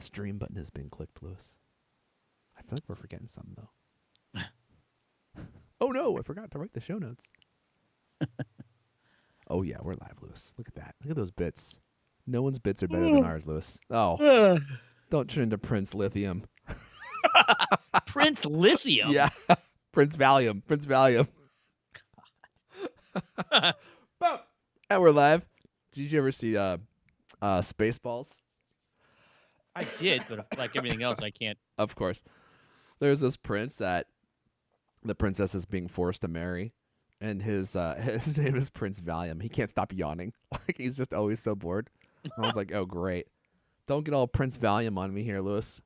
stream button has been clicked, Lewis. I feel like we're forgetting something, though. Oh, no, I forgot to write the show notes. Oh, yeah, we're live, Lewis. Look at that. Look at those bits. No one's bits are better than ours, Lewis. Oh, don't turn into Prince Lithium. Prince Lithium? Yeah, Prince Valium. Prince Valium. Boom. And we're live. Did you ever see Spaceballs? I did, but like everything else, I can't. Of course. There's this prince that the princess is being forced to marry, and his name is Prince Valium. He can't stop yawning. Like, he's just always so bored. I was like, oh, great. Don't get all Prince Valium on me here, Lewis.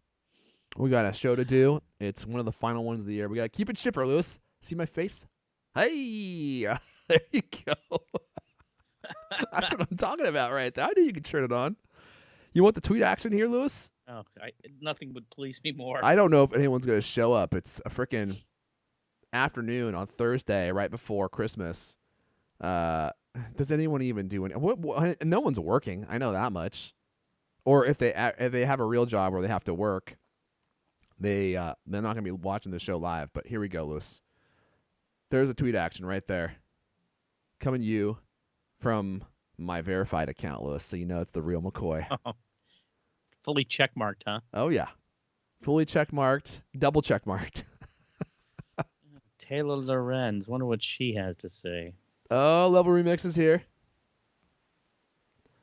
We got a show to do. It's one of the final ones of the year. We got to keep it chipper, Lewis. See my face? Hey, there you go. That's what I'm talking about right there. I knew you could turn it on. You want the tweet action here, Lewis? Oh, nothing would please me more. I don't know if anyone's going to show up. It's a freaking afternoon on Thursday right before Christmas. Does anyone even do any? No one's working. I know that much. Or if they have a real job where they have to work, they're not going to be watching the show live. But here we go, Lewis. There's a tweet action right there. Coming to you from my verified account, Lewis, so you know it's the real McCoy. Oh, fully checkmarked, huh? Oh, yeah. Fully checkmarked, double checkmarked. Taylor Lorenz. Wonder what she has to say. Oh, Level Remix is here.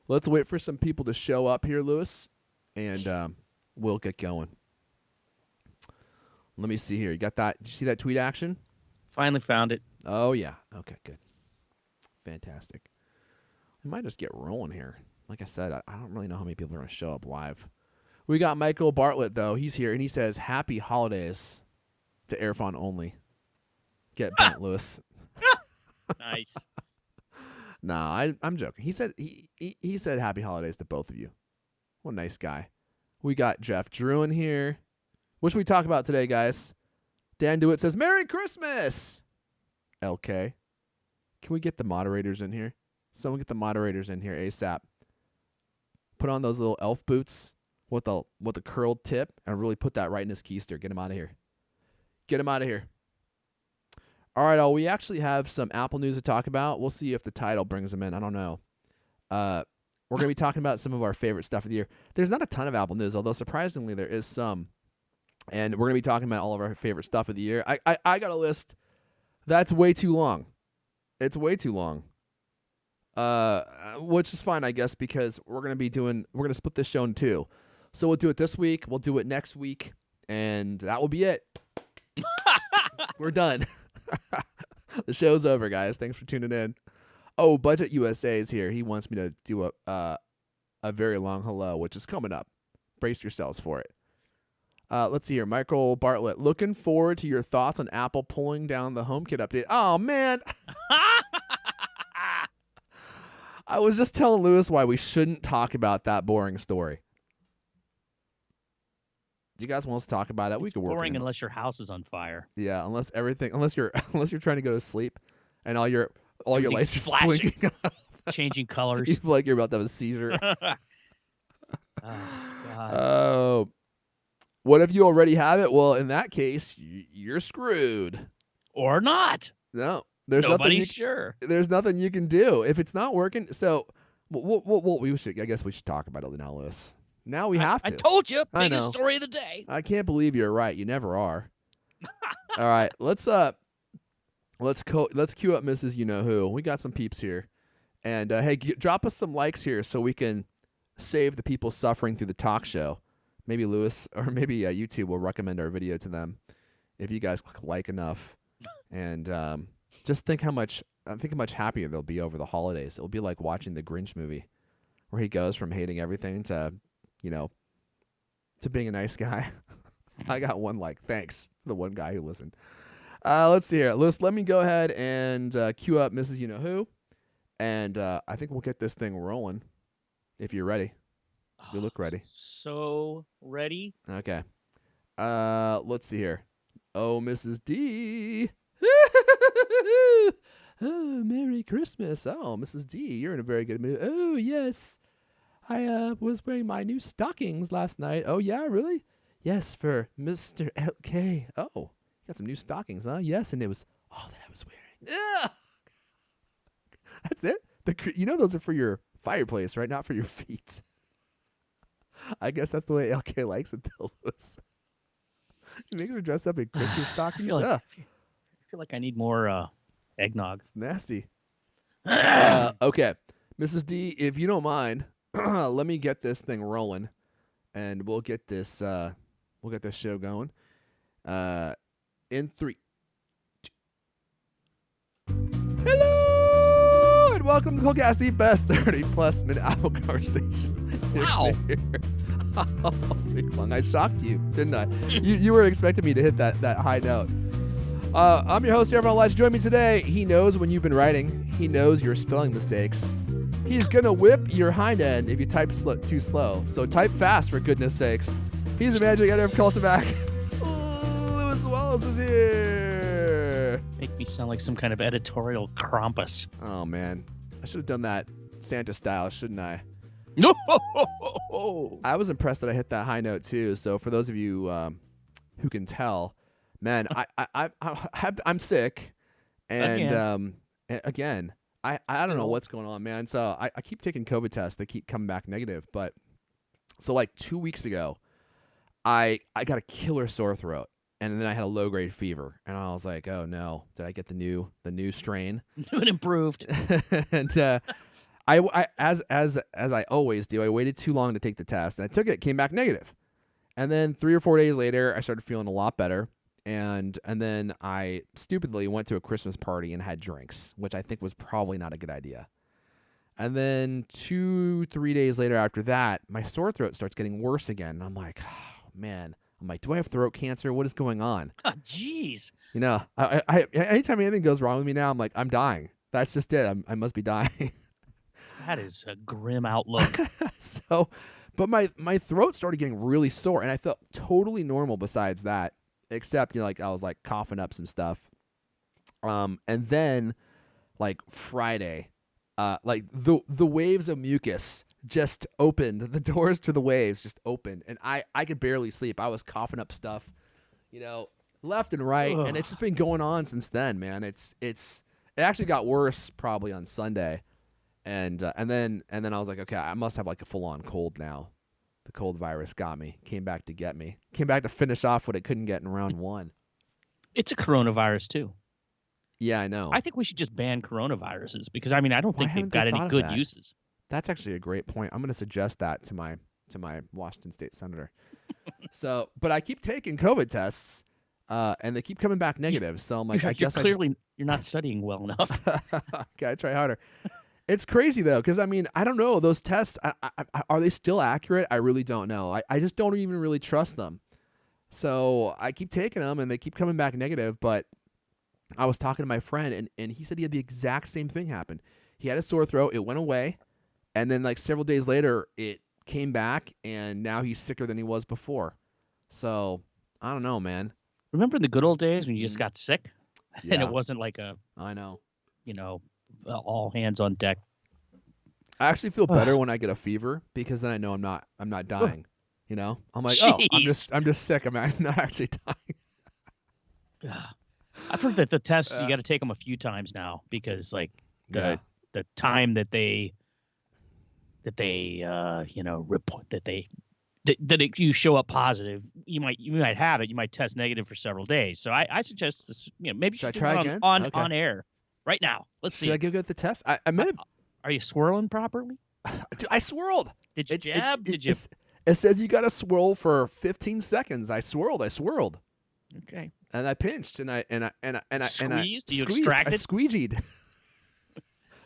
Let's wait for some people to show up here, Lewis, and we'll get going. Let me see here. You got that? Did you see that tweet action? Finally found it. Oh, yeah. Okay, good. Fantastic. We might just get rolling here. Like I said, I don't really know how many people are going to show up live. We got Michael Bartlett, though. He's here, and he says, Happy Holidays to Airfon only. Get bent, Lewis. Nice. Nah, I'm joking. He said he said Happy Holidays to both of you. What a nice guy. We got Jeff Drew in here. What should we talk about today, guys? Dan Dewitt says, Merry Christmas! LK. Can we get the moderators in here? Someone get the moderators in here ASAP. Put on those little elf boots with the curled tip and really put that right in his keister. Get him out of here. Get him out of here. All right, we actually have some Apple news to talk about. We'll see if the title brings them in. I don't know. We're going to be talking about some of our favorite stuff of the year. There's not a ton of Apple news, although surprisingly there is some. And we're going to be talking about all of our favorite stuff of the year. I got a list that's way too long. It's way too long. Which is fine, I guess, because we're going to split this show in two. So we'll do it this week, we'll do it next week, and that will be it. We're done. The show's over, guys. Thanks for tuning in. Oh, Budget USA is here. He wants me to do a very long hello, which is coming up. Brace yourselves for it. Let's see here. Michael Bartlett, looking forward to your thoughts on Apple pulling down the HomeKit update. Oh, man. I was just telling Lewis why we shouldn't talk about that boring story. Do you guys want us to talk about it? We could work. Boring unless your house is on fire. Yeah, unless you're trying to go to sleep and all your lights are flashing, blinking, changing colors. You feel like you're about to have a seizure. Oh, God. Oh, what if you already have it? Well, in that case, you're screwed. Or not. No, there's Nobody's sure. There's nothing you can do if it's not working. So, I guess we should talk about it now, Lewis. Now we have to. I told you. I Biggest know. story of the day. I can't believe you're right. You never are. All right, let's cue up Mrs. You Know Who. We got some peeps here, and hey, drop us some likes here so we can save the people suffering through the talk show. Maybe Lewis or maybe YouTube will recommend our video to them if you guys click like enough, and just think how much happier they'll be over the holidays. It'll be like watching the Grinch movie, where he goes from hating everything to being a nice guy. I got one like, thanks to the one guy who listened. Let's see here. Let me go ahead and cue up Mrs. You Know Who, and I think we'll get this thing rolling. If you're ready, you look ready. So ready. Okay. Let's see here. Oh, Mrs. D. Oh, Merry Christmas. Oh, Mrs. D, you're in a very good mood. Oh, yes. I was wearing my new stockings last night. Oh yeah, really? Yes, for Mr. LK. Oh, got some new stockings, huh? Yes, and it was all that I was wearing. Ugh! That's it. Those are for your fireplace, right? Not for your feet. I guess that's the way LK likes it, though, Lewis. He makes her dress up in Christmas I stockings. feel like Ugh, I feel like I need more eggnog. it's nasty. All Okay, Mrs. D, if you don't mind, let me get this thing rolling, and we'll get this show going. In 3. Hello and welcome to Coolcast, the best 30+ minute hour conversation. Wow. I shocked you, didn't I? You were expecting me to hit that high note. I'm your host, Jeff Elijah. Join me today. He knows when you've been writing. He knows your spelling mistakes. He's gonna whip your hind end if you type too slow. So type fast, for goodness sakes. He's the managing editor of Cultivac. Lewis Wallace is here. Make me sound like some kind of editorial Krampus. Oh man, I should have done that Santa style, shouldn't I? No. I was impressed that I hit that high note too. So for those of you who can tell, man, I'm sick, and again, I don't know what's going on, man. So I keep taking COVID tests; they keep coming back negative. But so like 2 weeks ago, I got a killer sore throat, and then I had a low grade fever, and I was like, oh no, did I get the new strain? It improved. And I as I always do, I waited too long to take the test, and I took it, came back negative. And then 3 or 4 days later, I started feeling a lot better. And then I stupidly went to a Christmas party and had drinks, which I think was probably not a good idea. And then 2-3 days later after that, my sore throat starts getting worse again. And I'm like, oh, man. I'm like, do I have throat cancer? What is going on? Oh, jeez. You know, I anytime anything goes wrong with me now, I'm like, I'm dying. That's just it. I must be dying. That is a grim outlook. So, but my throat started getting really sore, and I felt totally normal besides that, except, like I was like coughing up some stuff. And then like Friday, like the waves of mucus just opened. The doors to the waves just opened, and I could barely sleep. I was coughing up stuff, left and right. Ugh. And it's just been going on since then, man. It actually got worse probably on Sunday. And then I was like, okay, I must have like a full on cold now. The cold virus got me. Came back to get me. Came back to finish off what it couldn't get in round 1. It's a coronavirus too. Yeah, I know. I think we should just ban coronaviruses because I don't think they've haven't got they any thought of good that? uses. That's actually a great point. I'm going to suggest that to my Washington State senator. So, but I keep taking COVID tests, and they keep coming back negative. So I'm like, I guess you're not studying well enough. Okay, I try harder. It's crazy though, because I don't know, those tests. Are they still accurate? I really don't know. I just don't even really trust them. So I keep taking them, and they keep coming back negative. But I was talking to my friend, and he said he had the exact same thing happen. He had a sore throat. It went away, and then like several days later, it came back, and now he's sicker than he was before. So I don't know, man. Remember in the good old days when you just got sick, Yeah, and it wasn't like I know. All hands on deck. I actually feel better when I get a fever, because then I know I'm not dying. I'm like, oh, I'm just sick. I'm not actually dying. I've heard that the tests you got to take them a few times now because the time that they report that you show up positive, you might have it. You might test negative for several days. So I suggest this. Maybe Should I do try it again? on air right now. Let's see. Should I go get the test? I meant it. Are you swirling properly? Dude, I swirled. Did you jab? Did you? It says you got to swirl for 15 seconds. I swirled. Okay. And I pinched, and I Squeezed? You squeezed. extracted? I squeegeed.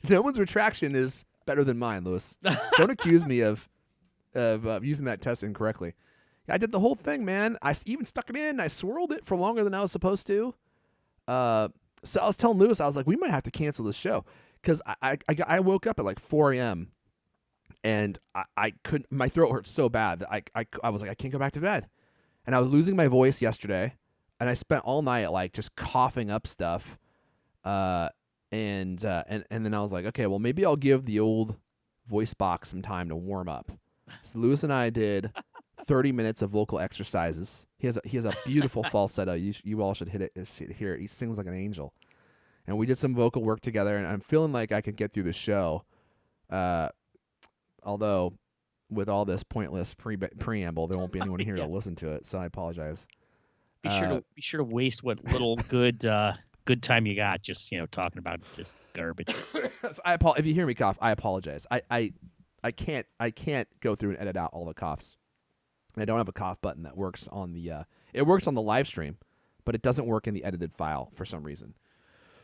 No one's retraction is better than mine, Lewis. Don't accuse me of using that test incorrectly. I did the whole thing, man. I even stuck it in. I swirled it for longer than I was supposed to. So I was telling Lewis, I was like, we might have to cancel this show, because I woke up at like 4 a.m. and I couldn't. My throat hurt so bad that I was like, I can't go back to bed, and I was losing my voice yesterday, and I spent all night like just coughing up stuff, and then I was like, okay, well maybe I'll give the old voice box some time to warm up. So Lewis and I did 30 minutes of vocal exercises. He has a beautiful falsetto. You all should hear it. He sings like an angel. And we did some vocal work together, and I'm feeling like I could get through the show. Although with all this pointless preamble, there won't be anyone here to listen to it, so I apologize. Be sure to waste what little good time you got just talking about just garbage. So if you hear me cough, I apologize. I can't go through and edit out all the coughs. And I don't have a cough button that works on the it works on the live stream, but it doesn't work in the edited file for some reason.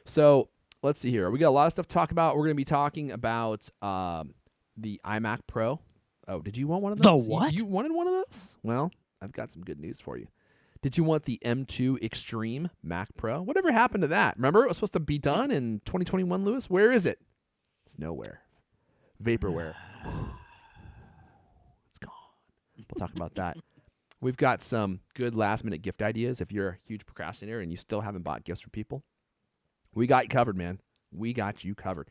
So let's see here. We got a lot of stuff to talk about. We're going to be talking about the iMac Pro. Oh, did you want one of those? The what? You wanted one of those? Well, I've got some good news for you. Did you want the M2 Extreme Mac Pro? Whatever happened to that? Remember, it was supposed to be done in 2021, Lewis? Where is it? It's nowhere. Vaporware. It's gone. We'll talk about that. We've got some good last-minute gift ideas if you're a huge procrastinator and you still haven't bought gifts for people. We got you covered, man. We got you covered.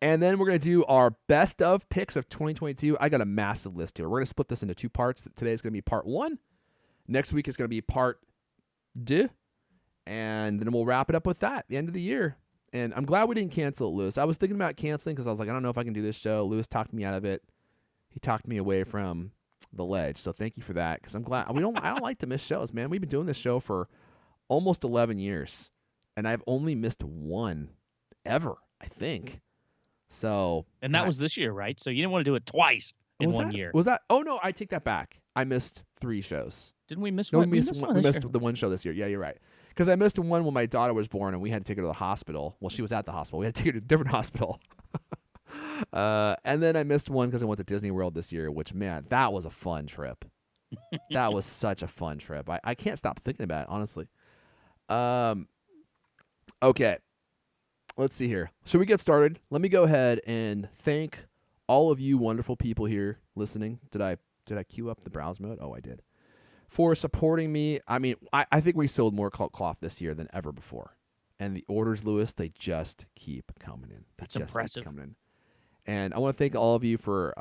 And then we're going to do our best of picks of 2022. I got a massive list here. We're going to split this into 2 parts. Today is going to be part 1. Next week is going to be part 2. And then we'll wrap it up with that at the end of the year. And I'm glad we didn't cancel it, Lewis. I was thinking about canceling because I was like, I don't know if I can do this show. Lewis talked me out of it. He talked me away from the ledge. So thank you for that, because I'm glad. I don't like to miss shows, man. We've been doing this show for almost 11 years. And I've only missed one ever, I think. So, and that was this year, right? So you didn't want to do it twice in one year. Was that? Oh no, I take that back. I missed 3 shows. Didn't we miss no, one? We missed the one show this year. Yeah, you're right. Because I missed one when my daughter was born, and we had to take her to the hospital. Well, she was at the hospital. We had to take her to a different hospital. And then I missed one because I went to Disney World this year, which, man, that was a fun trip. That was such a fun trip. I can't stop thinking about it, honestly. Okay. Let's see here. Should we get started? Let me go ahead and thank all of you wonderful people here listening. Did I queue up the browse mode? Oh, I did. For supporting me. I mean, I think we sold more cloth this year than ever before. And the orders, Lewis, they just keep coming in. That's impressive. Keep coming in. And I want to thank all of you for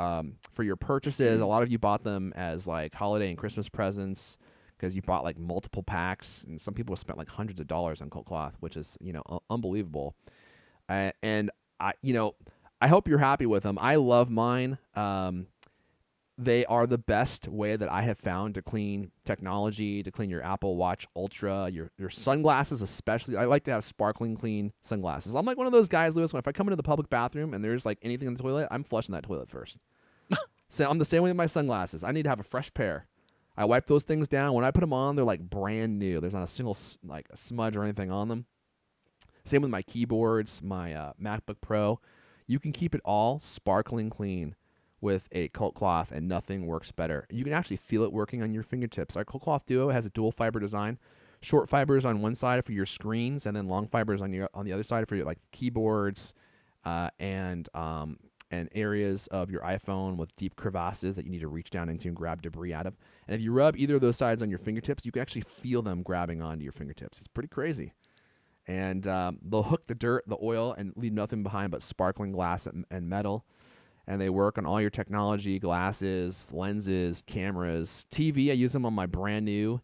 your purchases. A lot of you bought them as like holiday and Christmas presents because you bought like multiple packs. And some people have spent like hundreds of dollars on coat cloth, which is, unbelievable. And I hope you're happy with them. I love mine. They are the best way that I have found to clean technology, to clean your Apple Watch Ultra, your sunglasses especially. I like to have sparkling clean sunglasses. I'm like one of those guys, Lewis, when if I come into the public bathroom and there's like anything in the toilet, I'm flushing that toilet first. So I'm the same way with my sunglasses. I need to have a fresh pair. I wipe those things down. When I put them on, they're like brand new. There's not a single like a smudge or anything on them. Same with my keyboards, my MacBook Pro. You can keep it all sparkling clean with a coat cloth, and nothing works better. You can actually feel it working on your fingertips. Our coat cloth Duo has a dual fiber design. Short fibers on one side for your screens, and then long fibers on the other side for your like keyboards and areas of your iPhone with deep crevasses that you need to reach down into and grab debris out of. And if you rub either of those sides on your fingertips, you can actually feel them grabbing onto your fingertips. It's pretty crazy. And they'll hook the dirt, the oil, and leave nothing behind but sparkling glass and metal. And they work on all your technology, glasses, lenses, cameras, TV. I use them on my brand new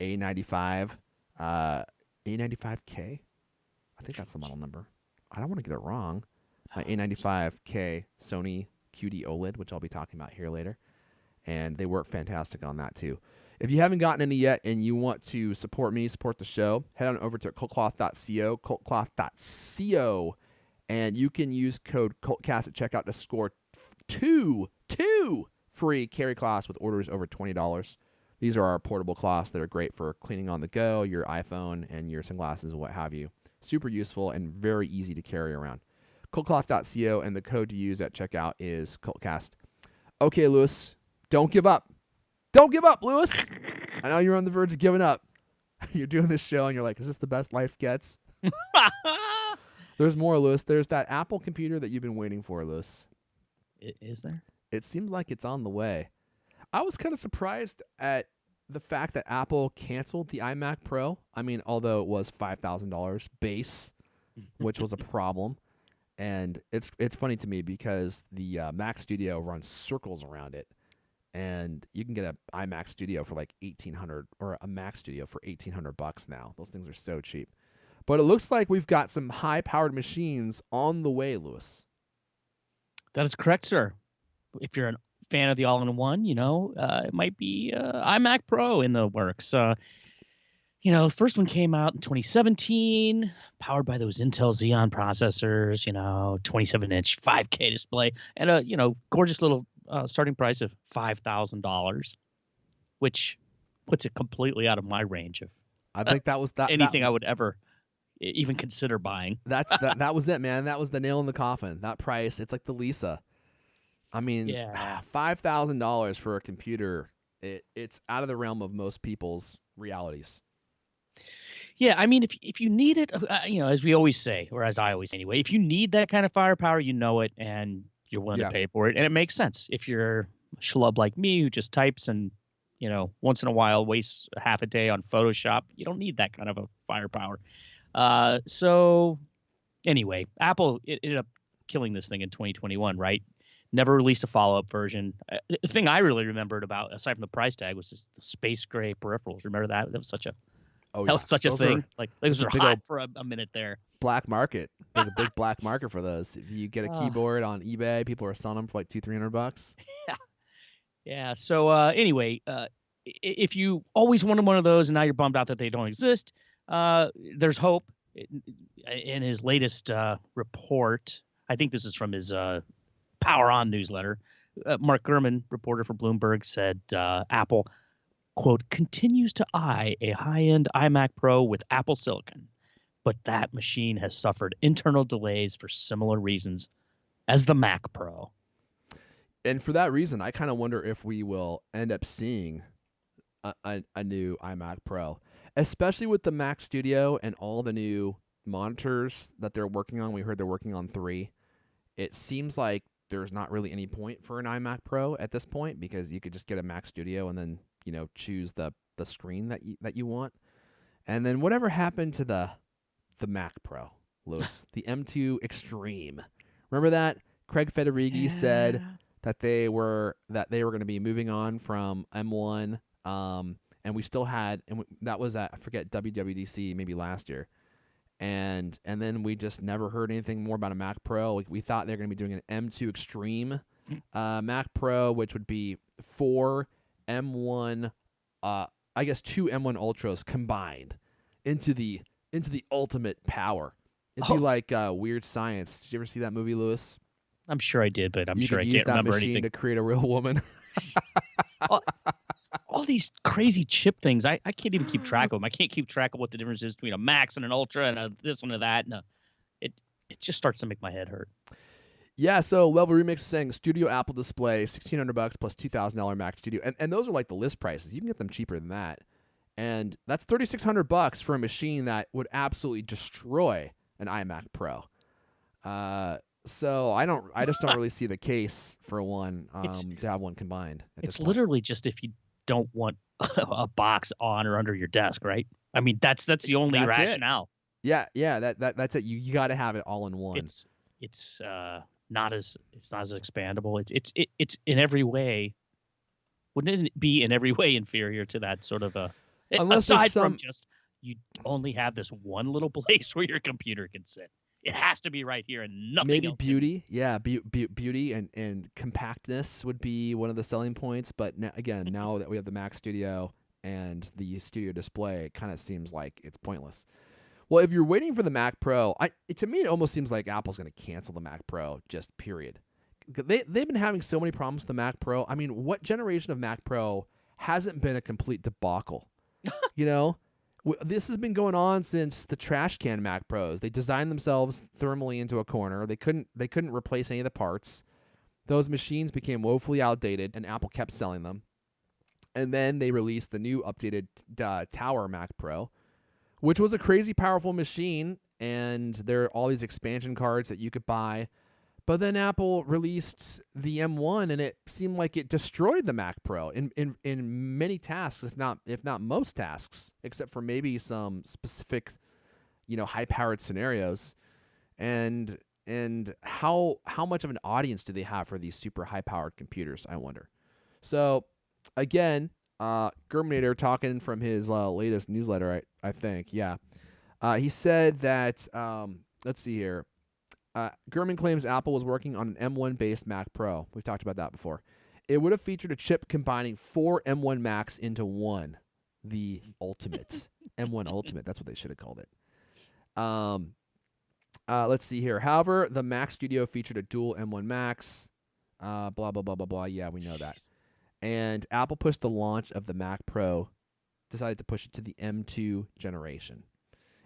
A95, A95K. I think that's the model number. I don't want to get it wrong. My A95K Sony QD OLED, which I'll be talking about here later. And they work fantastic on that too. If you haven't gotten any yet and you want to support me, support the show, head on over to coatcloth.co, coatcloth.co, and you can use code CULTCAST at checkout to score two free carry cloths with orders over $20. These are our portable cloths that are great for cleaning on the go, your iPhone and your sunglasses and what have you. Super useful and very easy to carry around. Coatcloth.co, and the code to use at checkout is CULTCAST. Okay, Lewis, don't give up. Don't give up, Lewis. I know you're on the verge of giving up. You're doing this show and you're like, is this the best life gets? There's more, Lewis. There's that Apple computer that you've been waiting for, Lewis. Is there? It seems like it's on the way. I was kind of surprised at the fact that Apple canceled the iMac Pro. I mean, although it was $5,000 base, which was a problem. And it's funny to me because the Mac Studio runs circles around it, and you can get a iMac Studio for like 1,800 or a Mac Studio for $1,800 now. Those things are so cheap. But it looks like we've got some high-powered machines on the way, Lewis. That is correct, sir. If you're a fan of the all-in-one, it might be iMac Pro in the works. The first one came out in 2017, powered by those Intel Xeon processors, 27-inch 5K display, and a, gorgeous little starting price of $5,000, which puts it completely out of my range of I think that was anything I would ever even consider buying. that was it, man. That was the nail in the coffin. That price, it's like the Lisa. I mean, Yeah. $5,000 for a computer, it's out of the realm of most people's realities. Yeah, I mean, if you need it, as we always say, or as I always say anyway, if you need that kind of firepower, you know it, and you're willing Yeah. to pay for it, and it makes sense. If you're a schlub like me who just types and, once in a while wastes half a day on Photoshop, you don't need that kind of a firepower. So anyway, Apple ended up killing this thing in 2021, right? Never released a follow-up version. The thing I really remembered about, aside from the price tag, was the space gray peripherals. Remember that? That was such a Oh that yeah, was such a those thing. are Like those those are were big hot old for a minute there. black market. There's a big black market for those. If you get a Uh, keyboard on eBay, people are selling them for like $200-300. yeah. So anyway, if you always wanted one of those and now you're bummed out that they don't exist, there's hope. In his latest report, I think this is from his Power On newsletter. Mark Gurman, reporter for Bloomberg, said Apple, quote, continues to eye a high-end iMac Pro with Apple Silicon, but that machine has suffered internal delays for similar reasons as the Mac Pro. And for that reason, I kind of wonder if we will end up seeing a new iMac Pro, especially with the Mac Studio and all the new monitors that they're working on. We heard they're working on 3. It seems like there's not really any point for an iMac Pro at this point because you could just get a Mac Studio and then choose the screen that you want. And then whatever happened to the Mac Pro, Lewis, the M2 Extreme? Remember that Craig Federighi said that they were going to be moving on from M1, and we still had, that was at, I forget, WWDC maybe last year, and then we just never heard anything more about a Mac Pro. We thought they were going to be doing an M2 Extreme Mac Pro, which would be 4 M1, I guess 2 M1 Ultras combined into the ultimate power. It'd be like Weird Science. Did you ever see that movie, Lewis? I'm sure I did, but I'm You sure could I use can't that remember machine anything. to create a real woman. All these crazy chip things, I can't even keep track of them. I can't keep track of what the difference is between a Max and an Ultra and a this and a that. And it just starts to make my head hurt. Yeah, so Level Remix is saying Studio Apple Display, $1,600 plus $2,000 Mac Studio, and those are like the list prices. You can get them cheaper than that, and that's $3,600 for a machine that would absolutely destroy an iMac Pro. So I just don't really see the case for one to have one combined. It's literally just if you don't want a box on or under your desk, right? I mean, that's the only rationale. Yeah, that's it. You got to have it all in one. It's not as expandable. It's in every way. Wouldn't it be in every way inferior to that sort of aside from just you only have this one little place where your computer can sit. It has to be right here and nothing maybe else. Beauty, yeah, beauty and compactness would be one of the selling points. But now that we have the Mac Studio and the Studio Display, it kind of seems like it's pointless. Well, if you're waiting for the Mac Pro, to me it almost seems like Apple's going to cancel the Mac Pro, just period. They've been having so many problems with the Mac Pro. I mean, what generation of Mac Pro hasn't been a complete debacle? This has been going on since the trash can Mac Pros. They designed themselves thermally into a corner. They couldn't replace any of the parts. Those machines became woefully outdated, and Apple kept selling them. And then they released the new updated Tower Mac Pro, which was a crazy powerful machine, and there are all these expansion cards that you could buy. But then Apple released the M1, and it seemed like it destroyed the Mac Pro in many tasks, if not most tasks, except for maybe some specific, high-powered scenarios. And and how much of an audience do they have for these super high powered computers? I wonder. So again, Germinator talking from his latest newsletter, I think, yeah. He said that let's see here. Gurman claims Apple was working on an M1 based Mac Pro. We've talked about that before. It would have featured a chip combining 4 M1 Macs into one, the Ultimate. M1 Ultimate. That's what they should have called it. Let's see here. However, the Mac Studio featured a dual M1 Max. Blah, blah, blah, blah, blah. Yeah, we know that. And Apple pushed the launch of the Mac Pro, decided to push it to the M2 generation.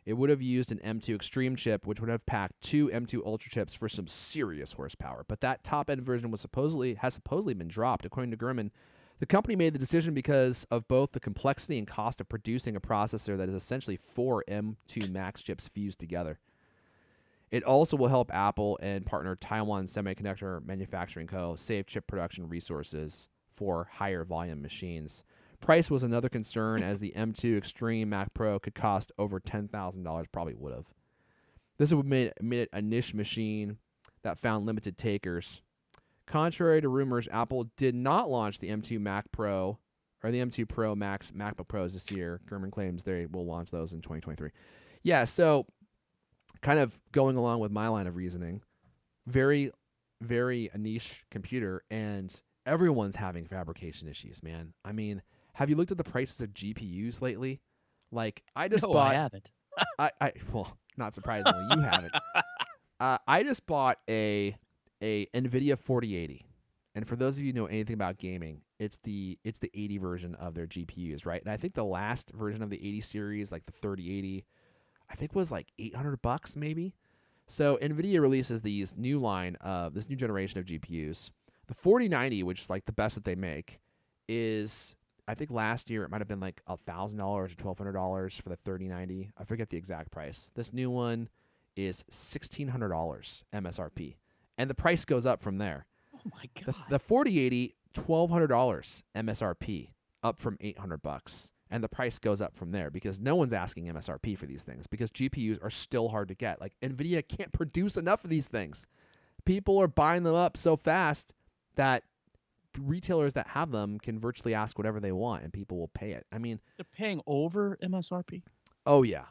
It would have used an M2 Extreme chip, which would have packed 2 M2 Ultra chips for some serious horsepower. But that top-end version has supposedly been dropped. According to Gurman, the company made the decision because of both the complexity and cost of producing a processor that is essentially 4 M2 Max chips fused together. It also will help Apple and partner Taiwan Semiconductor Manufacturing Co. save chip production resources for higher volume machines. Price was another concern, as the M2 Extreme Mac Pro could cost over $10,000, probably would have. This would have made it a niche machine that found limited takers. Contrary to rumors, Apple did not launch the M2 Mac Pro or the M2 Pro Max MacBook Pros this year. Gurman claims they will launch those in 2023. Yeah, so kind of going along with my line of reasoning, very, very a niche computer, and everyone's having fabrication issues, man. I mean, have you looked at the prices of GPUs lately? Like, I just No, bought. I haven't. Well, not surprisingly, you haven't. I just bought a NVIDIA 4080, and for those of you who know anything about gaming, it's the 80 version of their GPUs, right? And I think the last version of the 80 series, like the 3080, I think was like $800 maybe. So NVIDIA releases this new generation of GPUs. The 4090, which is like the best that they make, is, I think last year it might have been like $1,000 or $1,200 for the 3090. I forget the exact price. This new one is $1,600 MSRP, and the price goes up from there. Oh my god. The 4080, $1,200 MSRP, up from $800. And the price goes up from there because no one's asking MSRP for these things because GPUs are still hard to get. Like, NVIDIA can't produce enough of these things. People are buying them up so fast that retailers that have them can virtually ask whatever they want and people will pay it. I mean, They're paying over MSRP. oh yeah.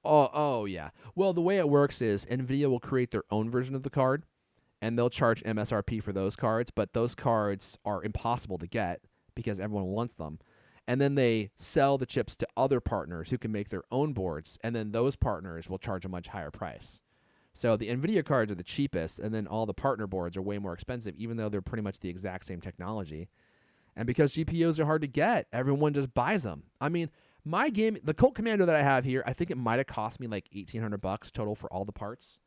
Oh yeah. Well, the way it works is NVIDIA will create their own version of the card and they'll charge MSRP for those cards, but those cards are impossible to get because everyone wants them. And then they sell the chips to other partners who can make their own boards, and then those partners will charge a much higher price. So the NVIDIA cards are the cheapest, and then all the partner boards are way more expensive, even though they're pretty much the exact same technology. And because GPUs are hard to get, everyone just buys them. I mean, the Colt Commander that I have here, I think it might have cost me like $1,800 total for all the parts.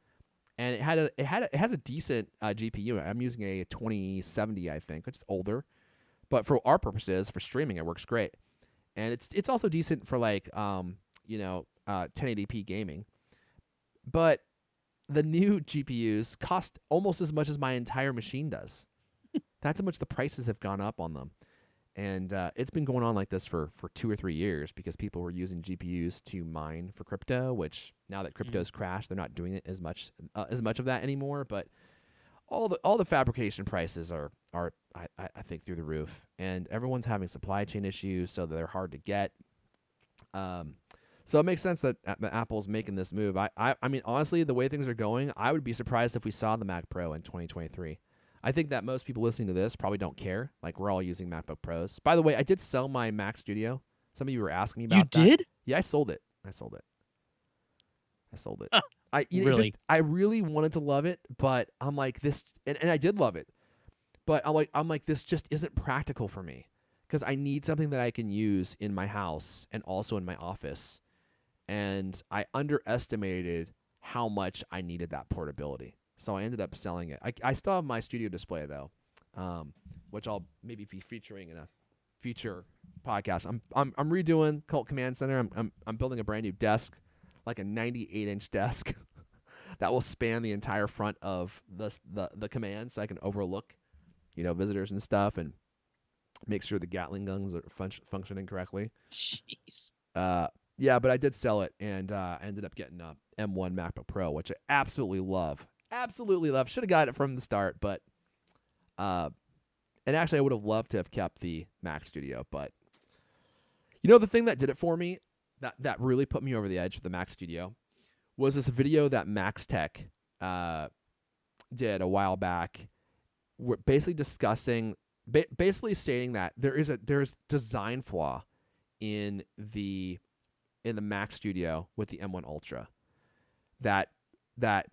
And it has a decent GPU. I'm using a 2070, I think, which is older. But for our purposes, for streaming, it works great, and it's also decent for like 1080p gaming. But the new GPUs cost almost as much as my entire machine does. That's how much the prices have gone up on them, and it's been going on like this for 2 or 3 years because people were using GPUs to mine for crypto. Which now that crypto's crashed, they're not doing it as much of that anymore. But all the fabrication prices are I think through the roof, and everyone's having supply chain issues, so they're hard to get. So it makes sense that Apple's making this move. I mean, honestly, the way things are going, I would be surprised if we saw the Mac Pro in 2023. I think that most people listening to this probably don't care. Like, we're all using MacBook Pros. By the way, I did sell my Mac Studio. Some of you were asking me about that. You did? Yeah, I sold it. I sold it. Really? I really wanted to love it, but I'm like this, and I did love it, but I'm like this just isn't practical for me because I need something that I can use in my house and also in my office, and I underestimated how much I needed that portability, so I ended up selling it. I still have my studio display though, which I'll maybe be featuring in a future podcast. I'm redoing Cult Command Center. I'm building a brand new desk, like a 98-inch desk that will span the entire front of the command, so I can overlook, visitors and stuff, and make sure the Gatling guns are functioning correctly. Jeez. Yeah, but I did sell it, and I ended up getting a M1 MacBook Pro, which I absolutely love. Absolutely love. Should have got it from the start, but and actually I would have loved to have kept the Mac Studio, but the thing that did it for me, that really put me over the edge with the Mac Studio, was this video that Max Tech did a while back, basically discussing, basically stating that there's design flaw in the Mac Studio with the M1 Ultra that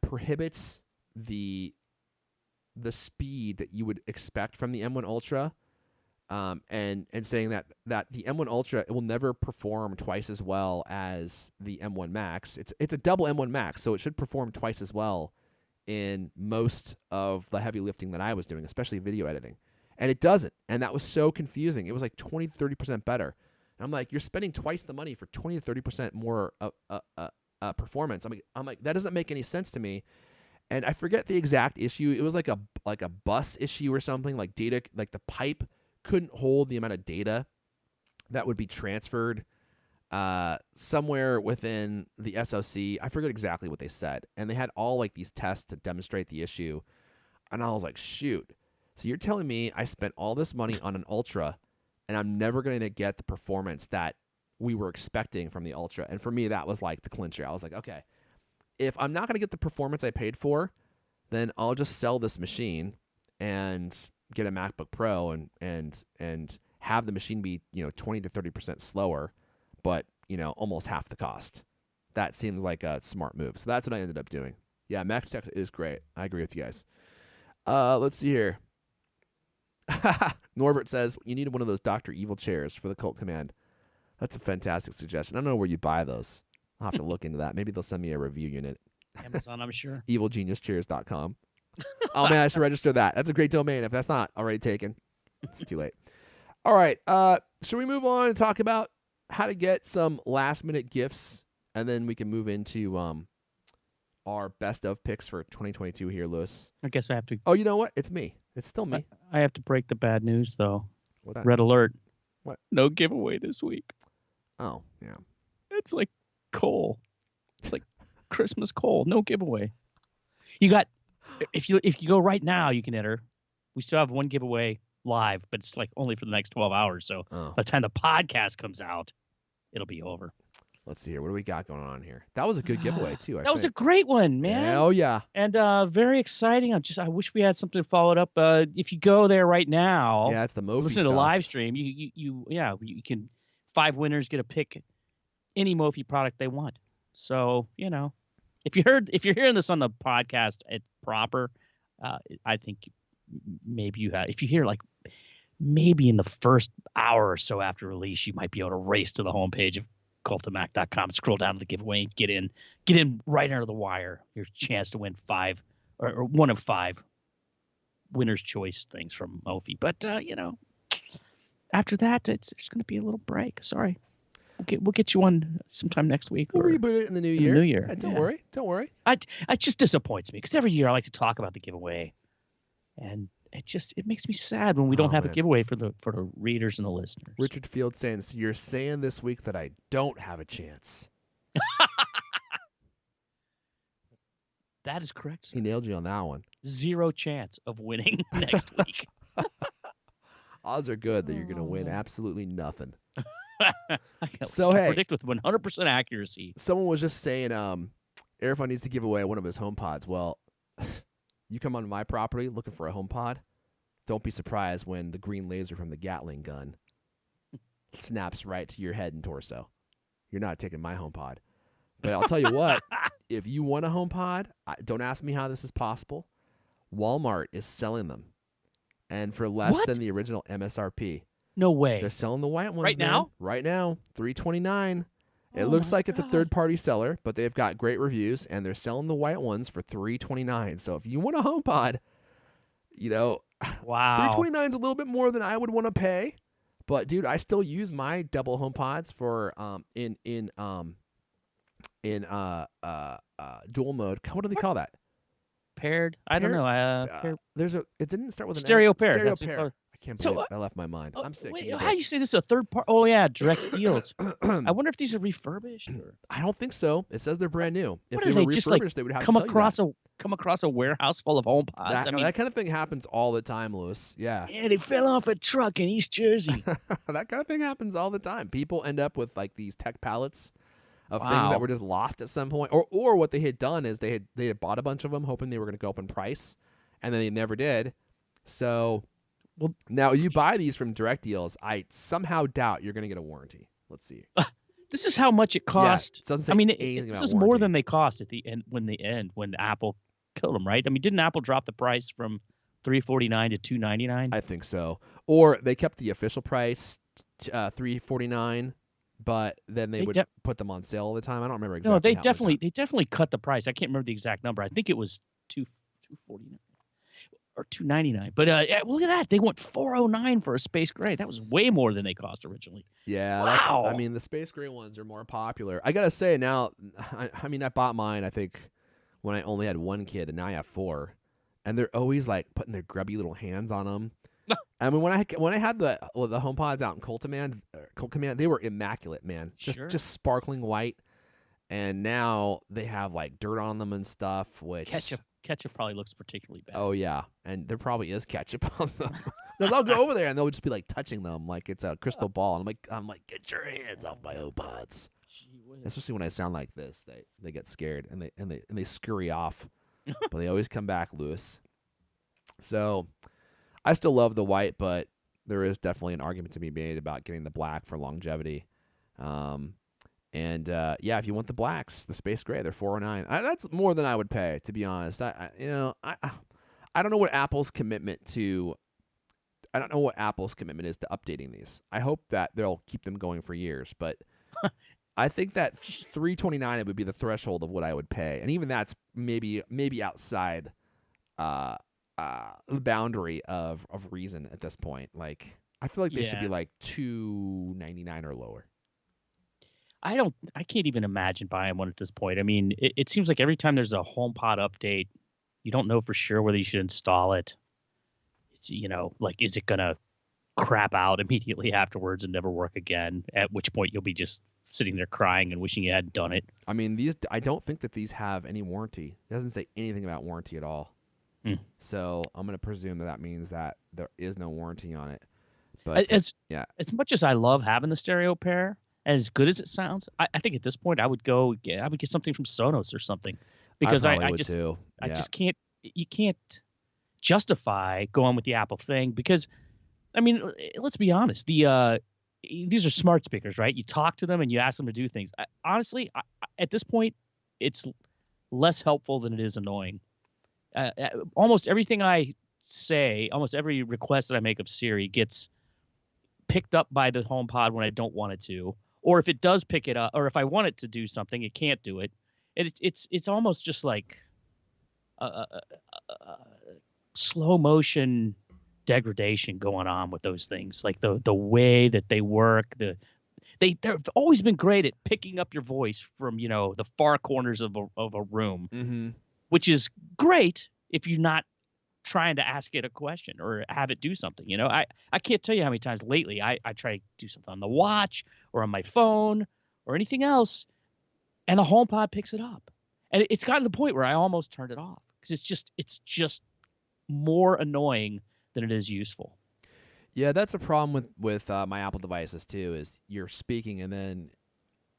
prohibits the speed that you would expect from the M1 Ultra, and saying that the M1 Ultra, it will never perform twice as well as the M1 Max. It's a double M1 Max, so it should perform twice as well in most of the heavy lifting that I was doing, especially video editing. And it doesn't. And that was so confusing. It was like 20 to 30% better. And I'm like, you're spending twice the money for 20 to 30% more performance. I'm like, that doesn't make any sense to me. And I forget the exact issue. It was like a bus issue or something, like data, like the pipe couldn't hold the amount of data that would be transferred somewhere within the SoC. I forget exactly what they said. And they had all like these tests to demonstrate the issue. And I was like, shoot. So you're telling me I spent all this money on an Ultra and I'm never going to get the performance that we were expecting from the Ultra. And for me, that was like the clincher. I was like, okay, if I'm not going to get the performance I paid for, then I'll just sell this machine and get a MacBook Pro and have the machine be, 20 to 30% slower, but, almost half the cost. That seems like a smart move. So that's what I ended up doing. Yeah, Max Tech is great. I agree with you guys. Let's see here. Norbert says, you need one of those Dr. Evil chairs for the Cult Command. That's a fantastic suggestion. I don't know where you buy those. I'll have to look into that. Maybe they'll send me a review unit. Amazon, I'm sure. EvilGeniusChairs.com. Oh, man, I should register that. That's a great domain. If that's not already taken, it's too late. All right. Should we move on and talk about how to get some last-minute gifts, and then we can move into our best of picks for 2022 here, Lewis? I guess I have to. Oh, you know what? It's me. It's still me. I have to break the bad news, though. What's that? Red alert. What? No giveaway this week. Oh, yeah. It's like coal. It's like Christmas coal. No giveaway. You got. If you go right now, you can enter. We still have one giveaway live, but it's like only for the next 12 hours. So by the time the podcast comes out, it'll be over. Let's see here. What do we got going on here? That was a good giveaway too. That was a great one, man. Yeah, oh yeah. And very exciting. I wish we had something to follow it up. If you go there right now, yeah, it's the Mophie listen stuff. to the live stream. You can 5 winners get to pick any Mophie product they want. So if you're hearing this on the podcast, it's proper. I think maybe you have. If you hear like maybe in the first hour or so after release, you might be able to race to the homepage of cultomac.com, scroll down to the giveaway, and get in right under the wire. Your chance to win 5 or one of 5 winner's choice things from Mophie. But after that, it's going to be a little break. Sorry. We'll get you one sometime next week. We'll reboot it in the new year. Yeah, don't worry. Don't worry. It just disappoints me because every year I like to talk about the giveaway, and it makes me sad when we don't have a giveaway for the readers and the listeners. Richard Field saying, so you're saying this week that I don't have a chance. That is correct, sir. He nailed you on that one. 0 chance of winning next week. Odds are good that you're going to win absolutely nothing. I predict with 100% accuracy. Someone was just saying Airfund needs to give away one of his HomePods. Well, you come onto my property looking for a HomePod, don't be surprised when the green laser from the Gatling gun snaps right to your head and torso. You're not taking my HomePod. But I'll tell you what, if you want a HomePod, don't ask me how this is possible. Walmart is selling them. And for less than the original MSRP. No way. They're selling the white ones right now. Right now, $329. It looks like it's a third-party seller, but they've got great reviews, and they're selling the white ones for $329. So if you want a HomePod, wow, $329 is a little bit more than I would want to pay. But dude, I still use my double HomePods for in dual mode. What do they call that? Paired? I don't know. It didn't start with an stereo pair. Stereo pair. I can't So, believe that left my mind. I'm sick. Give wait, me a how do break. you say this is a third part? Oh yeah, direct deals. I wonder if these are refurbished or I don't think so. It says they're brand new. If what they are were they just like refurbished, they would have to come tell you that. across a warehouse full of HomePods? I mean, That kind of thing happens all the time, Lewis. Yeah. yeah, they fell off a truck in East Jersey. That kind of thing happens all the time. People end up with like these tech pallets of things that Wow. were just lost at some point, or what they had done is they had bought a bunch of them, hoping they were going to go up in price, and then they never did. So Well, now you buy these from direct deals. I somehow doubt you're going to get a warranty. Let's see. this is how much it Yeah, cost. it doesn't say I mean, anything this about is more warranty. than they cost at the end when Apple killed them, right? I mean, didn't Apple drop the price from $349 to $299? I think so. Or they kept the official price, $349, but then they They would de- put them on sale all the time. I don't remember no, exactly how much. they definitely cut the price. I can't remember the exact number. I think it was 249 or 299. But yeah, look at that. They went 409 for a space gray. That was way more than they cost originally. Yeah, I Wow. mean, the space gray ones are more popular. I gotta say now, I mean, I bought mine. I think when I only had one kid, and now I have four, and they're always like putting their grubby little hands on them. I mean, when I had the HomePods out in Colt Command, they were immaculate, man. Sure. Just sparkling white. And now they have like dirt on them and stuff. Which Ketchup probably looks particularly bad. oh yeah, and there probably is ketchup on them. Because I'll go over there and they'll just be like touching them like it's a crystal ball, and I'm like, get your hands off my HomePods. Gee whiz. Especially when I sound like this, they get scared and they scurry off, but they always come back, Lewis. So I still love the white, but there is definitely an argument to be made about getting the black for longevity. And yeah, if you want the blacks, the space gray, they're $409. That's more than I would pay, to be honest. I don't know what Apple's commitment to. I don't know what Apple's commitment is to updating these. I hope that they'll keep them going for years, but I think that $329 would be the threshold of what I would pay, and even that's maybe outside the boundary of reason at this point. Like, I feel like they should be Yeah. like $299 or lower. I can't even imagine buying one at this point. I mean, it seems like every time there's a HomePod update, you don't know for sure whether you should install it. It's, like, is it going to crap out immediately afterwards and never work again? At which point you'll be just sitting there crying and wishing you hadn't done it. I mean, I don't think that these have any warranty. It doesn't say anything about warranty at all. So I'm going to presume that means that there is no warranty on it. But As yeah, as much as I love having the stereo pair, as good as it sounds, I think at this point I would get something from Sonos or something, because I probably I would just too. I Yeah. just can't. You can't justify going with the Apple thing because, I mean, let's be honest. These are smart speakers, right? You talk to them and you ask them to do things. Honestly, at this point, it's less helpful than it is annoying. Almost everything I say, almost every request that I make of Siri gets picked up by the HomePod when I don't want it to, or if it does pick it up, or if I want it to do something, it can't do it. It's almost just like a slow motion degradation going on with those things, like the way that they work. They've always been great at picking up your voice from the far corners of a room, Mm-hmm. which is great if you're not trying to ask it a question or have it do something. I can't tell you how many times lately I try to do something on the watch or on my phone or anything else, and the HomePod picks it up. And it's gotten to the point where I almost turned it off because it's just more annoying than it is useful. Yeah, that's a problem with my Apple devices too. Is you're speaking and then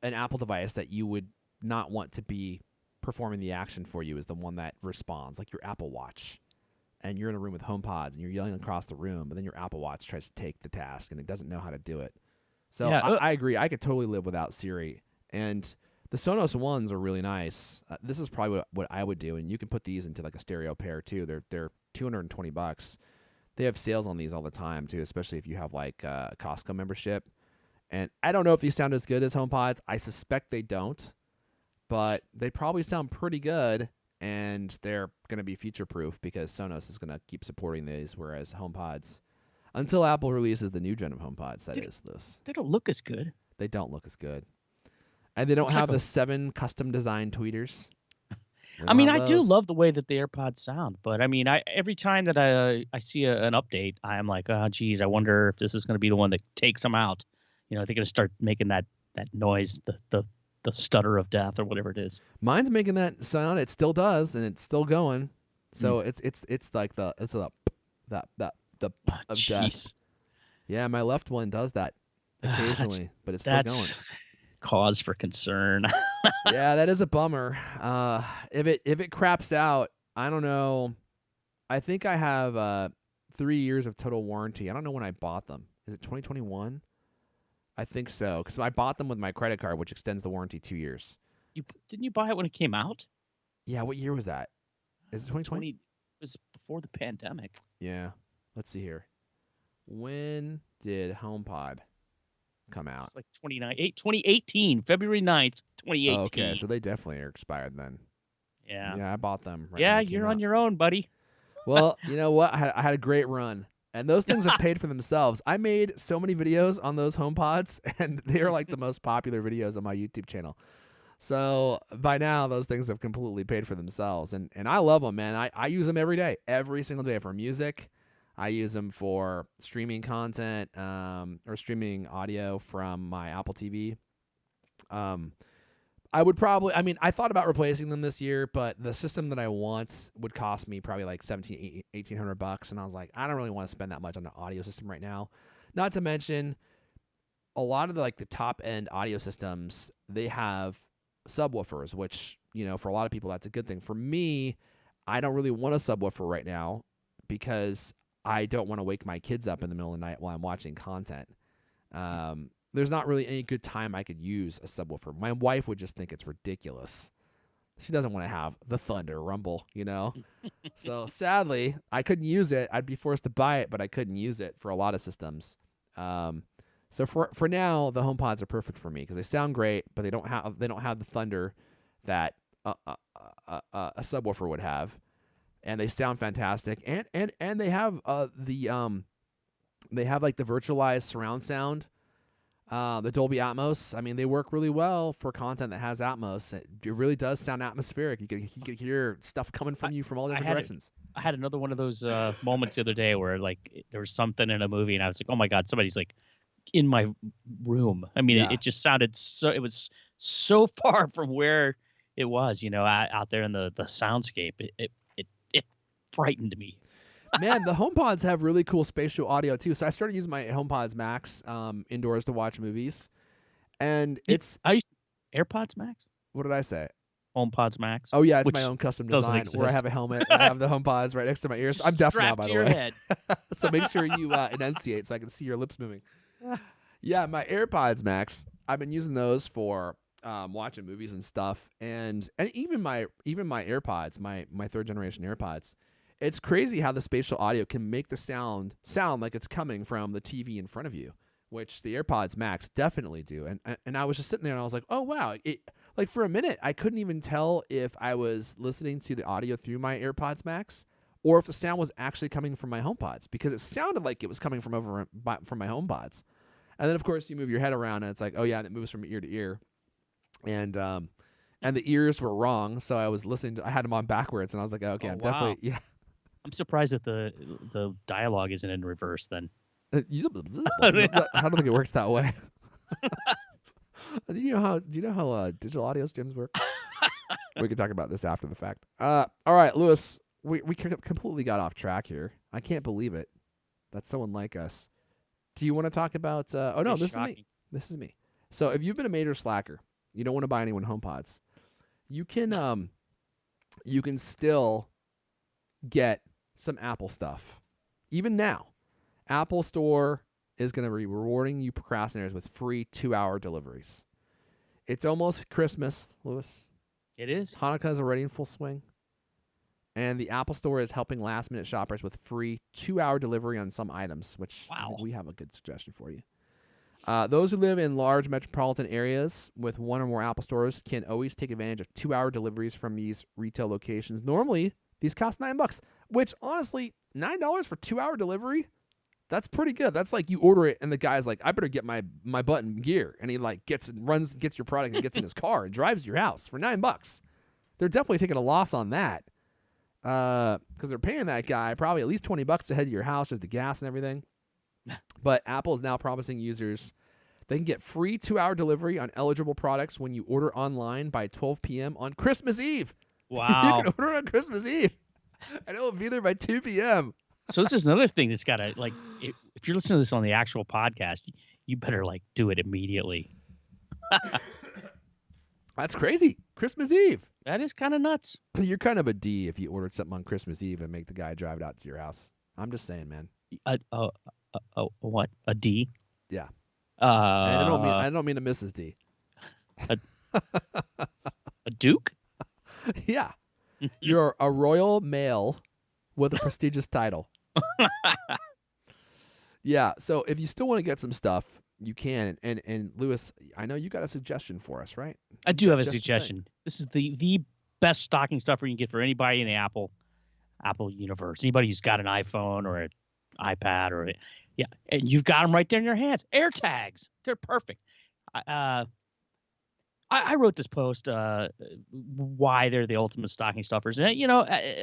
an Apple device that you would not want to be performing the action for you is the one that responds, like your Apple Watch. And you're in a room with HomePods and you're yelling across the room, but then your Apple Watch tries to take the task and it doesn't know how to do it. So Yeah, I agree. I could totally live without Siri. And the Sonos ones are really nice. This is probably what I would do. And you can put these into like a stereo pair too. They're $220. They have sales on these all the time too, especially if you have like a Costco membership. And I don't know if these sound as good as HomePods. I suspect they don't, but they probably sound pretty good. And they're going to be future-proof because Sonos is going to keep supporting these, whereas HomePods, until Apple releases the new gen of HomePods, they don't look as good. they don't look as good. And they don't Looks have like the 7 custom-designed tweeters. We I don't mean, have I do those. love the way that the AirPods sound, but I mean, every time that I see an update, I'm like, oh, geez, I wonder if this is going to be the one that takes them out. They're going to start making that noise, the stutter of death or whatever it is. Mine's making that sound. It still does, and it's still going. Mm. So it's like the Oh, of death. jeez, Yeah, my left one does that that's occasionally, but it's still going. that's cause for concern. Yeah, that is a bummer. If it craps out, I don't know. I think I have 3 years of total warranty. I don't know when I bought them. Is it 2021? I think so, because I bought them with my credit card, which extends the warranty 2 years. Didn't you buy it when it came out? Yeah, what year was that? Is it 2020? It was before the pandemic. Yeah. Let's see here. When did HomePod come out? It's like 2018, February 9th, Oh, okay, 2018. so they definitely are expired then. Yeah. Yeah, I bought them right when Yeah, they came you're on out. your own, buddy. Well, you know what? I had a great run. And those things have paid for themselves. I made so many videos on those HomePods, and they're like the most popular videos on my YouTube channel. So by now, those things have completely paid for themselves. And I love them, man. I use them every day, every single day for music. I use them for streaming content or streaming audio from my Apple TV. I thought about replacing them this year, but the system that I want would cost me probably like $1,800, and I was like, I don't really want to spend that much on an audio system right now. Not to mention, a lot of the top end audio systems, they have subwoofers, which for a lot of people that's a good thing. For me, I don't really want a subwoofer right now because I don't want to wake my kids up in the middle of the night while I'm watching content. There's not really any good time I could use a subwoofer. My wife would just think it's ridiculous. She doesn't want to have the thunder rumble, So sadly, I couldn't use it. I'd be forced to buy it, but I couldn't use it for a lot of systems. So for now, the HomePods are perfect for me because they sound great, but they don't have the thunder that a subwoofer would have, and they sound fantastic. And they have they have like the virtualized surround sound. The Dolby Atmos, I mean, they work really well for content that has Atmos. It really does sound atmospheric. You could hear stuff coming from you from all different directions. I had another one of those moments the other day where there was something in a movie and I was like, oh my God, somebody's like in my room. I mean, Yeah. it just sounded it was so far from where it was, out there in the soundscape. It frightened me. Man, the HomePods have really cool spatial audio too. So I started using my HomePods Max indoors to watch movies, and I used AirPods Max, what did I say? HomePods Max. Oh yeah, it's which my own custom doesn't design where I exist. have a helmet and I have the HomePods right next to my ears. I'm deaf now, strapped by to the your way. head. So make sure you enunciate so I can see your lips moving. Yeah, my AirPods Max. I've been using those for watching movies and stuff, and even my AirPods, my third generation AirPods. It's crazy how the spatial audio can make the sound like it's coming from the TV in front of you, which the AirPods Max definitely do. And I was just sitting there and I was like, oh wow, like for a minute I couldn't even tell if I was listening to the audio through my AirPods Max or if the sound was actually coming from my HomePods, because it sounded like it was coming from from my HomePods. And then of course you move your head around and it's like, oh yeah, and it moves from ear to ear. And the ears were wrong, so I had them on backwards, and I was like, okay, Oh, I'm wow. definitely, yeah. I'm surprised that the dialogue isn't in reverse then. I don't think it works that way. Do you know how digital audio streams work? We can talk about this after the fact. All right, Lewis, we completely got off track here. I can't believe it. That's someone like us. Do you want to talk about? Oh no, It's this shocking. is me. This is me. So if you've been a major slacker, you don't want to buy anyone HomePods. You can still get some Apple stuff. Even now, Apple Store is going to be rewarding you procrastinators with free 2-hour deliveries. It's almost Christmas, Lewis. It is. Hanukkah is already in full swing. And the Apple Store is helping last-minute shoppers with free 2-hour delivery on some items, which I think we have a good suggestion for you. Those who live in large metropolitan areas with one or more Apple stores can always take advantage of 2-hour deliveries from these retail locations. Normally, these cost $9, which honestly, $9 for 2-hour delivery, that's pretty good. That's like you order it and the guy's like, I better get my butt in gear. And he like gets your product and gets in his car and drives to your house for $9. they're definitely taking a loss on that. Because they're paying that guy probably at least $20 to head to your house, just the gas and everything. But Apple is now promising users they can get free 2-hour delivery on eligible products when you order online by 12 p.m. on Christmas Eve. You Wow. can order on Christmas Eve, and it will be there by 2 p.m. So this is another thing that's got to, like, if you're listening to this on the actual podcast, you better, like, do it immediately. That's crazy. Christmas Eve. That is kind of nuts. You're kind of a D if you ordered something on Christmas Eve and make the guy drive it out to your house. I'm just saying, man. What? A D? Yeah. Uh, And I don't mean a Mrs. D. a Duke? Yeah. You're a royal male with a prestigious title. Yeah. So if you still want to get some stuff, you can. And Lewis, I know you got a suggestion for us, right? I do have a suggestion. This is the best stocking stuffer you can get for anybody in the Apple universe. Anybody who's got an iPhone or an iPad and you've got them right there in your hands. AirTags. They're perfect. I wrote this post why they're the ultimate stocking stuffers. And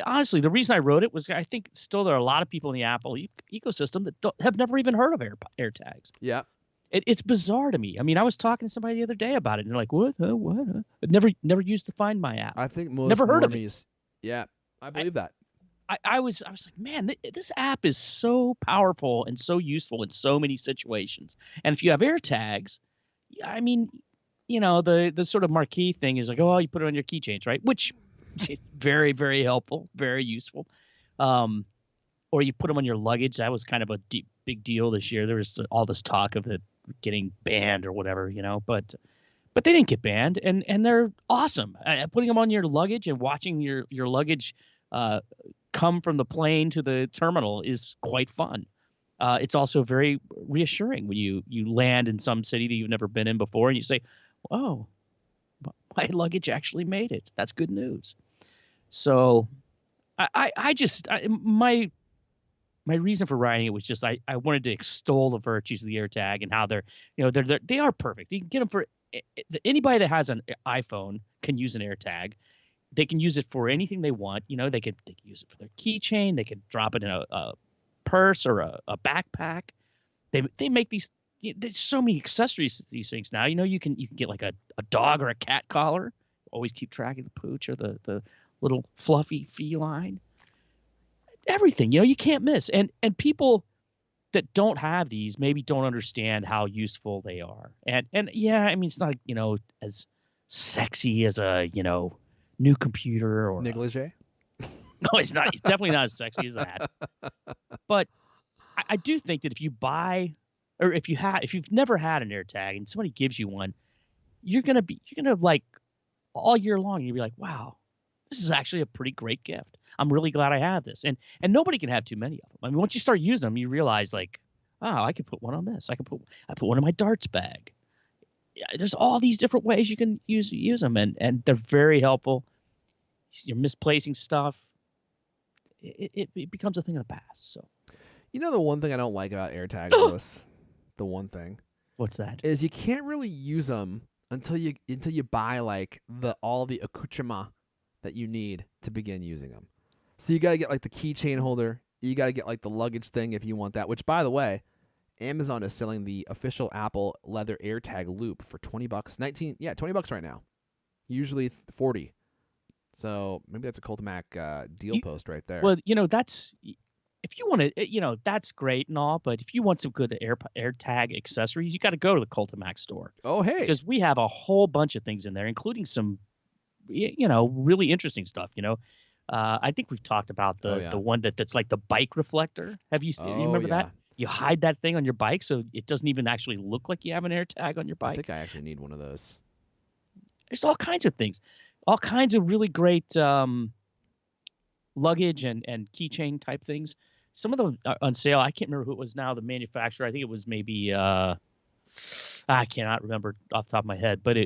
honestly, the reason I wrote it was I think still there are a lot of people in the Apple ecosystem that have never even heard of AirTags. Yeah. It's bizarre to me. I mean, I was talking to somebody the other day about it, and they're like, "What? What? Never used the Find My app. I think most never heard normies, of it." Yeah, I believe that. I was like, man, this app is so powerful and so useful in so many situations. And if you have AirTags, I mean, the sort of marquee thing is like, oh, you put it on your keychains, right? Which very, very helpful, very useful. Or you put them on your luggage. That was kind of a big deal this year. There was all this talk of it getting banned or whatever, but they didn't get banned, and they're awesome. Putting them on your luggage and watching your luggage come from the plane to the terminal is quite fun. It's also very reassuring when you land in some city that you've never been in before, and you say, "Oh, my luggage actually made it. That's good news." So, my reason for writing it was just I wanted to extol the virtues of the AirTag and how they are perfect. You can get them for anybody that has an iPhone can use an AirTag. They can use it for anything they want. They could use it for their keychain. They could drop it in a purse or a backpack. They make these. There's so many accessories to these things now. You can get like a dog or a cat collar. Always keep track of the pooch or the little fluffy feline. Everything, you can't miss. And people that don't have these maybe don't understand how useful they are. And yeah, I mean, it's not, as sexy as a, new computer or negligee. No, it's not. It's definitely not as sexy as that. But I do think that if you buy, or if you've never had an AirTag and somebody gives you one, you're gonna like all year long. You'll be like, wow, this is actually a pretty great gift. I'm really glad I have this. And nobody can have too many of them. I mean, once you start using them, you realize like, oh, I could put one on this. I put one in my darts bag. Yeah, there's all these different ways you can use them, and they're very helpful. You're misplacing stuff. It becomes a thing of the past. So, the one thing I don't like about AirTags, Lewis, the one thing. What's that? Is you can't really use them until you buy like all the accoutrement that you need to begin using them. So you got to get like the keychain holder. You got to get like the luggage thing if you want that, which by the way, Amazon is selling the official Apple leather AirTag loop for $20. $20 right now. Usually 40. So maybe that's a Cultimac deal post right there. Well, that's if you want to, that's great and all, but if you want some good AirTag accessories, you got to go to the Cultimac store. Oh, hey. Because we have a whole bunch of things in there, including some really interesting stuff. I think we've talked about the one that's like the bike reflector. Have you seen? You remember that? You hide that thing on your bike so it doesn't even actually look like you have an AirTag on your bike. I think I actually need one of those. There's all kinds of things, all kinds of really great luggage and keychain type things. Some of them are on sale. I can't remember who it was now, the manufacturer. I think it was maybe I cannot remember off the top of my head, but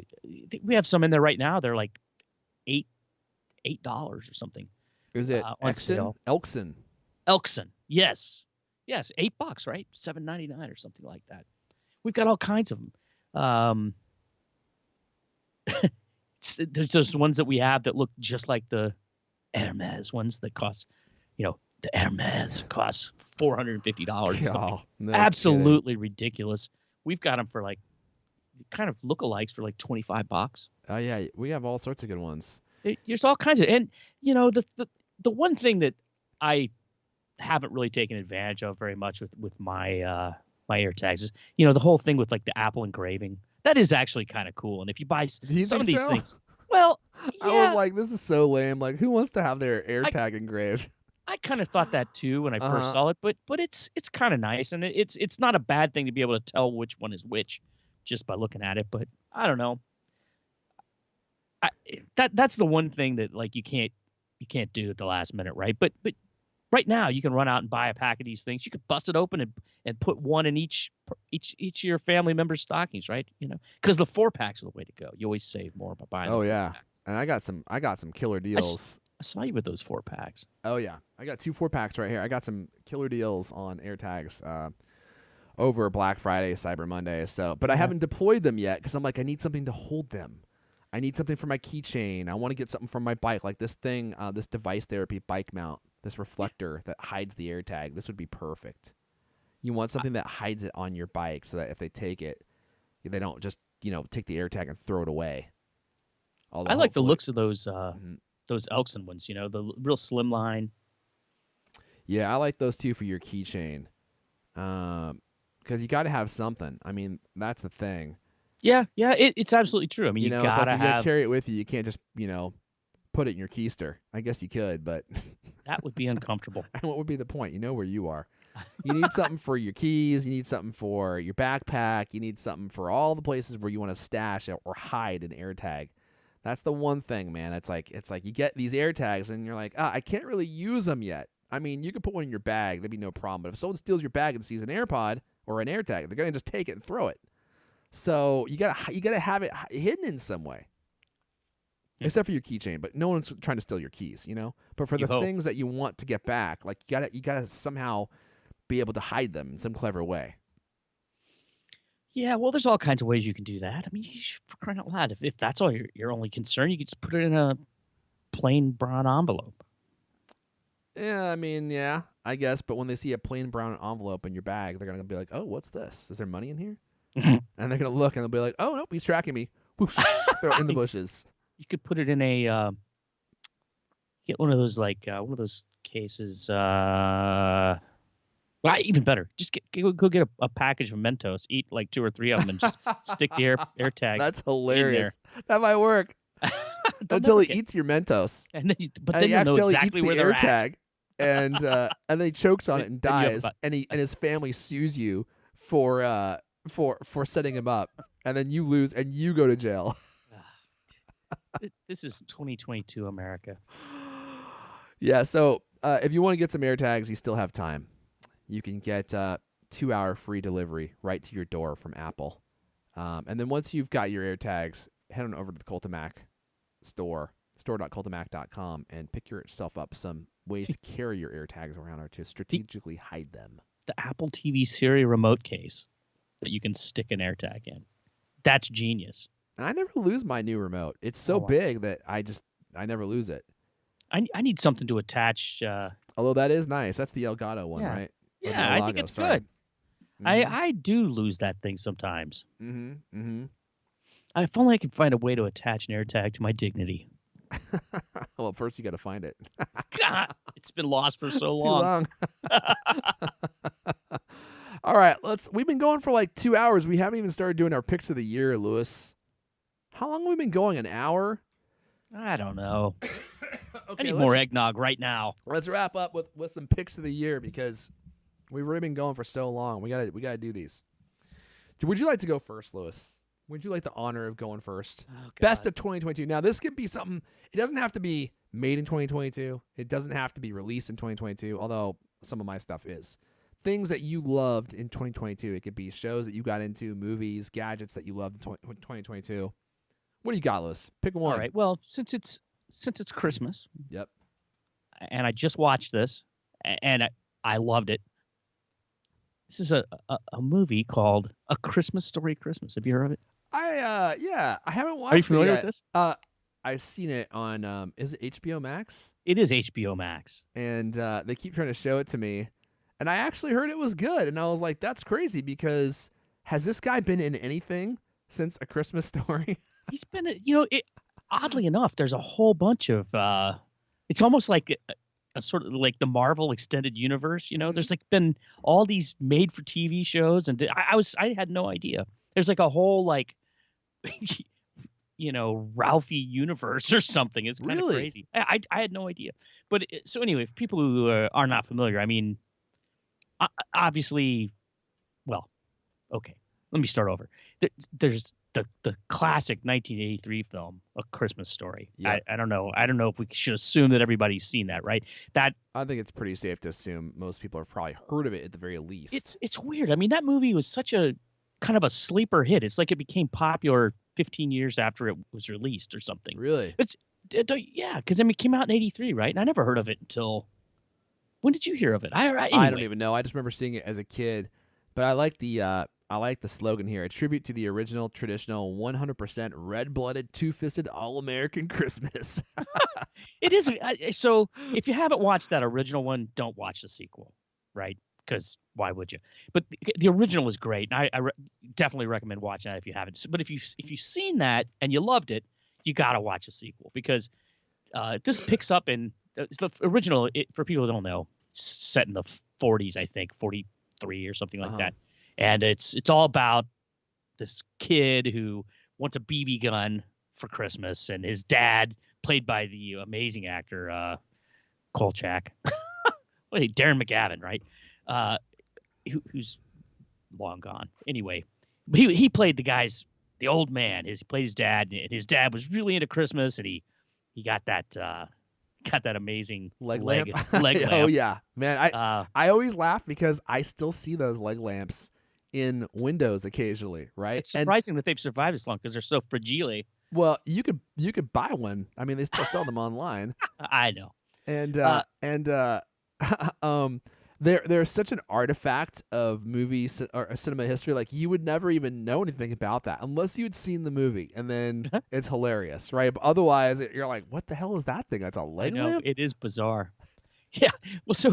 we have some in there right now. They're like $8 or something. Is it Elkson? Elkson, yes, $8, right? $7.99 or something like that. We've got all kinds of them. There's those ones that we have that look just like the Hermes ones that cost, the Hermes costs $450 or something. Oh, no kidding. Absolutely ridiculous. We've got them for like kind of lookalikes for like $25. Oh yeah, we have all sorts of good ones. There's all kinds of, and the one thing that I haven't really taken advantage of very much with my my AirTags is the whole thing with like the Apple engraving. That is actually kind of cool. And if you buy Do you some think of these so? things, well, I was yeah, like, this is so lame. Like, who wants to have their I AirTag engraved? I kind of thought that too when I Uh first huh. saw it, but it's kind of nice, and it's not a bad thing to be able to tell which one is which just by looking at it. But I don't know. That's the one thing that like you can't do at the last minute, right? But right now you can run out and buy a pack of these things. You could bust it open and put one in each of your family members' stockings, right? Because the 4-packs are the way to go. You always save more by buying Oh the four yeah, pack. and I got some killer I, s- deals. I saw you with those 4-packs. Oh yeah, I got 2 4-packs right here. I got some killer deals on AirTags over Black Friday, Cyber Monday. So, but I Yeah. haven't deployed them yet because I'm like, I need something to hold them. I need something for my keychain. I want to get something from my bike, like this thing, this device therapy bike mount, this reflector that hides the AirTag. This would be perfect. You want something that hides it on your bike so that if they take it, they don't just take the AirTag and throw it away. Although I like the hopefully, looks of those mhm. Elkson ones. Real slim line. Yeah, I like those too for your keychain. Because you got to have something. I mean, that's the thing. Yeah, yeah, it's absolutely true. I mean, you It's like gotta you're gonna have carry it with you. You can't just put it in your keister. I guess you could, but that would be uncomfortable. what would be the point? You know where you are. You need something for your keys. You need something for your backpack. You need something for all the places where you want to stash or hide an AirTag. That's the one thing, man. It's like you get these AirTags and you're like, I can't really use them yet. I mean, you could put one in your bag, that'd be no problem. But if someone steals your bag and sees an AirPod or an AirTag, they're gonna just take it and throw it. So you gotta have it hidden in some way, Yeah, except for your keychain. But no one's trying to steal your keys. But for you the hope. things that you want to get back, like you gotta somehow be able to hide them in some clever way. Yeah, well, there's all kinds of ways you can do that. I mean, for crying out loud, if that's all your only concern, you could just put it in a plain brown envelope. Yeah, I mean, yeah, I guess. But when they see a plain brown envelope in your bag, they're gonna be like, "Oh, what's this? Is there money in here?" And they're gonna look and they'll be like, "Oh nope, he's tracking me." Whoosh, throw it in the bushes. You could put it in a get one of those like one of those cases. Well, even better, just go get a package of Mentos, eat like 2 or 3 of them, and just stick the air tag That's in there. hilarious. That might work They'll until never he get, eats your Mentos, but and then he you'll know accidentally eats exactly the where they're at. AirTag, and then he chokes on it and Then you have dies, about and his family sues you for setting him up, and then you lose and you go to jail. this is 2022 America. Yeah, so if you want to get some AirTags, you still have time. You can get 2-hour free delivery right to your door from Apple. And then once you've got your AirTags, head on over to the Cultimac store.cultimac.com, and pick yourself up some ways See, to carry your AirTags around or to the strategically hide them. the Apple TV Siri remote case that you can stick an AirTag in. That's genius. I never lose my new remote. It's so Oh, big that I never lose it. I need something to attach. Although that is nice. That's the Elgato one, Yeah, right? Or the yeah, I think Elago, it's sorry. good. I Mhm. I do lose that thing sometimes. Mhm. Mhm. If only I could find a way to attach an AirTag to my dignity. Well, first you got to find it. God, it's been lost for so It's too long. long. All right, we've been going for like 2 hours. We haven't even started doing our picks of the year, Lewis. How long have we been going? An hour? I don't know. I Okay, need more eggnog right now. let's wrap up with some picks of the year because we've already been going for so long. We gotta do these. Would you like to go first, Lewis? Would you like the honor of going first? Oh, Best God. of 2022. Now, this could be something. It doesn't have to be made in 2022. It doesn't have to be released in 2022. Although some of my stuff is things that you loved in 2022. It could be shows that you got into, movies, gadgets that you loved in 2022. What do you got, Lewis? Pick one. All right. Well, since it's Christmas, Yep. and I just watched this, and I loved it. This is a movie called A Christmas Story Christmas. Have you heard of it? I haven't Are you watched it familiar with yet. this? I've seen it on is it HBO Max? It is HBO Max. And they keep trying to show it to me, and I actually heard it was good, and I was like, that's crazy because has this guy been in anything since A Christmas Story? He's been, oddly enough, there's a whole bunch of, it's almost like a sort of like the Marvel extended universe. There's like been all these made for TV shows, and I had no idea. There's like a whole like, Ralphie universe or something. It's kind of Really? crazy. I had no idea. But so anyway, for people who are not familiar, I mean, obviously, well, okay, let me start over. There's the classic 1983 film, A Christmas Story. Yep. I don't know. I don't know if we should assume that everybody's seen that, right? That I think it's pretty safe to assume most people have probably heard of it at the very least. it's weird. I mean, that movie was such a kind of a sleeper hit. It's like it became popular 15 years after it was released or something. Really? Yeah, because I mean, it came out in '83, right? And I never heard of it until when did you hear of it? Anyway. I don't even know. I just remember seeing it as a kid. But I like the slogan here: a tribute to the original, traditional, 100% red-blooded, two-fisted, all-American Christmas. It is. So if you haven't watched that original one, don't watch the sequel, right? Because why would you? But the original is great, and I definitely recommend watching that if you haven't. But if you've seen that and you loved it, you got to watch the sequel because this picks up in the original. For people who don't know, it's set in the 40s, I think, 43 or something like that, and it's all about this kid who wants a BB gun for Christmas, and his dad, played by the amazing actor Kolchak, wait, Darren McGavin, right? Who's long gone. Anyway, he played the old man. He played his dad, and his dad was really into Christmas, and he got that amazing leg lamp. lamp. Oh yeah, man. I always laugh because I still see those leg lamps in windows occasionally, right? It's surprising that they've survived this long because they're so fragile. Well, you could buy one. I mean, they still sell them online. I know. And they're such an artifact of movies or cinema history. Like you would never even know anything about that unless you'd seen the movie, and then it's hilarious, right? But otherwise, you're like, what the hell is that thing? That's a leg lamp? It is bizarre. Yeah. Well, so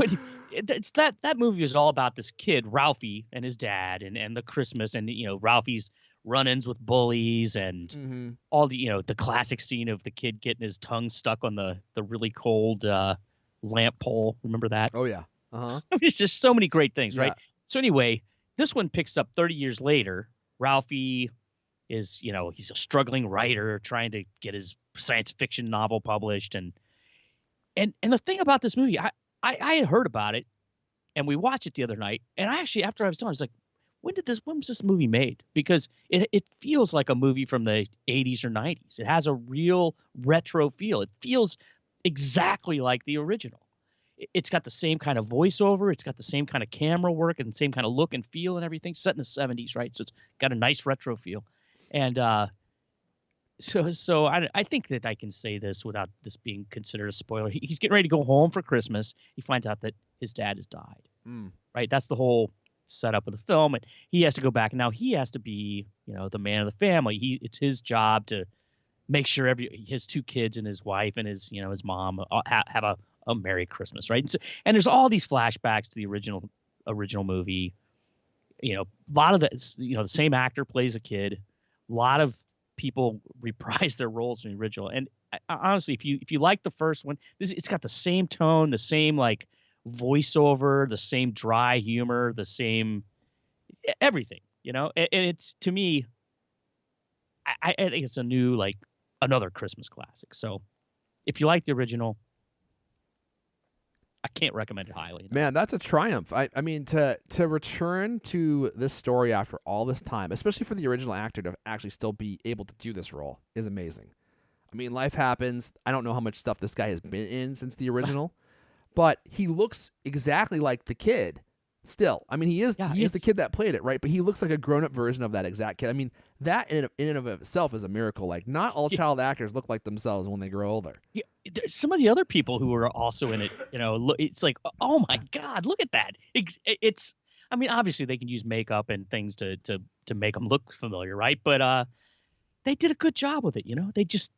it's that movie is all about this kid, Ralphie, and his dad, and the Christmas, and Ralphie's run-ins with bullies, and all the the classic scene of the kid getting his tongue stuck on the really cold lamp pole. Remember that? Oh yeah. There's just so many great things, Yeah. right? So anyway, this one picks up 30 years later. Ralphie is, he's a struggling writer trying to get his science fiction novel published, and the thing about this movie, I had heard about it, and we watched it the other night, and I actually, after I was done, I was like, when was this movie made? Because it feels like a movie from the 80s or 90s. It has a real retro feel. It feels exactly like the original. It's got the same kind of voiceover. It's got the same kind of camera work and same kind of look and feel and everything. Set in the 70s, right? So it's got a nice retro feel. And so I think that I can say this without this being considered a spoiler. He's getting ready to go home for Christmas. He finds out that his dad has died. Right? That's the whole setup of the film. And he has to go back. Now he has to be, the man of the family. It's his job to make sure his two kids and his wife and his mom have a Merry Christmas, right? And there's all these flashbacks to the original movie. A lot of the same actor plays a kid. A lot of people reprise their roles in the original. And honestly, if you like the first one, it's got the same tone, the same like voiceover, the same dry humor, the same everything. And it's, to me, I think it's a new, like, another Christmas classic. So if you like the original, I can't recommend it highly enough. Man, that's a triumph. I mean, to return to this story after all this time, especially for the original actor to actually still be able to do this role, is amazing. I mean, life happens. I don't know how much stuff this guy has been in since the original, but he looks exactly like the kid still. I mean, he is the kid that played it, right? But he looks like a grown-up version of that exact kid. I mean, that in and of itself is a miracle. Like, not all child actors look like themselves when they grow older. Yeah, some of the other people who were also in it, it's like, oh my God, look at that. It's I mean, obviously they can use makeup and things to make them look familiar, right? But they did a good job with it. They just,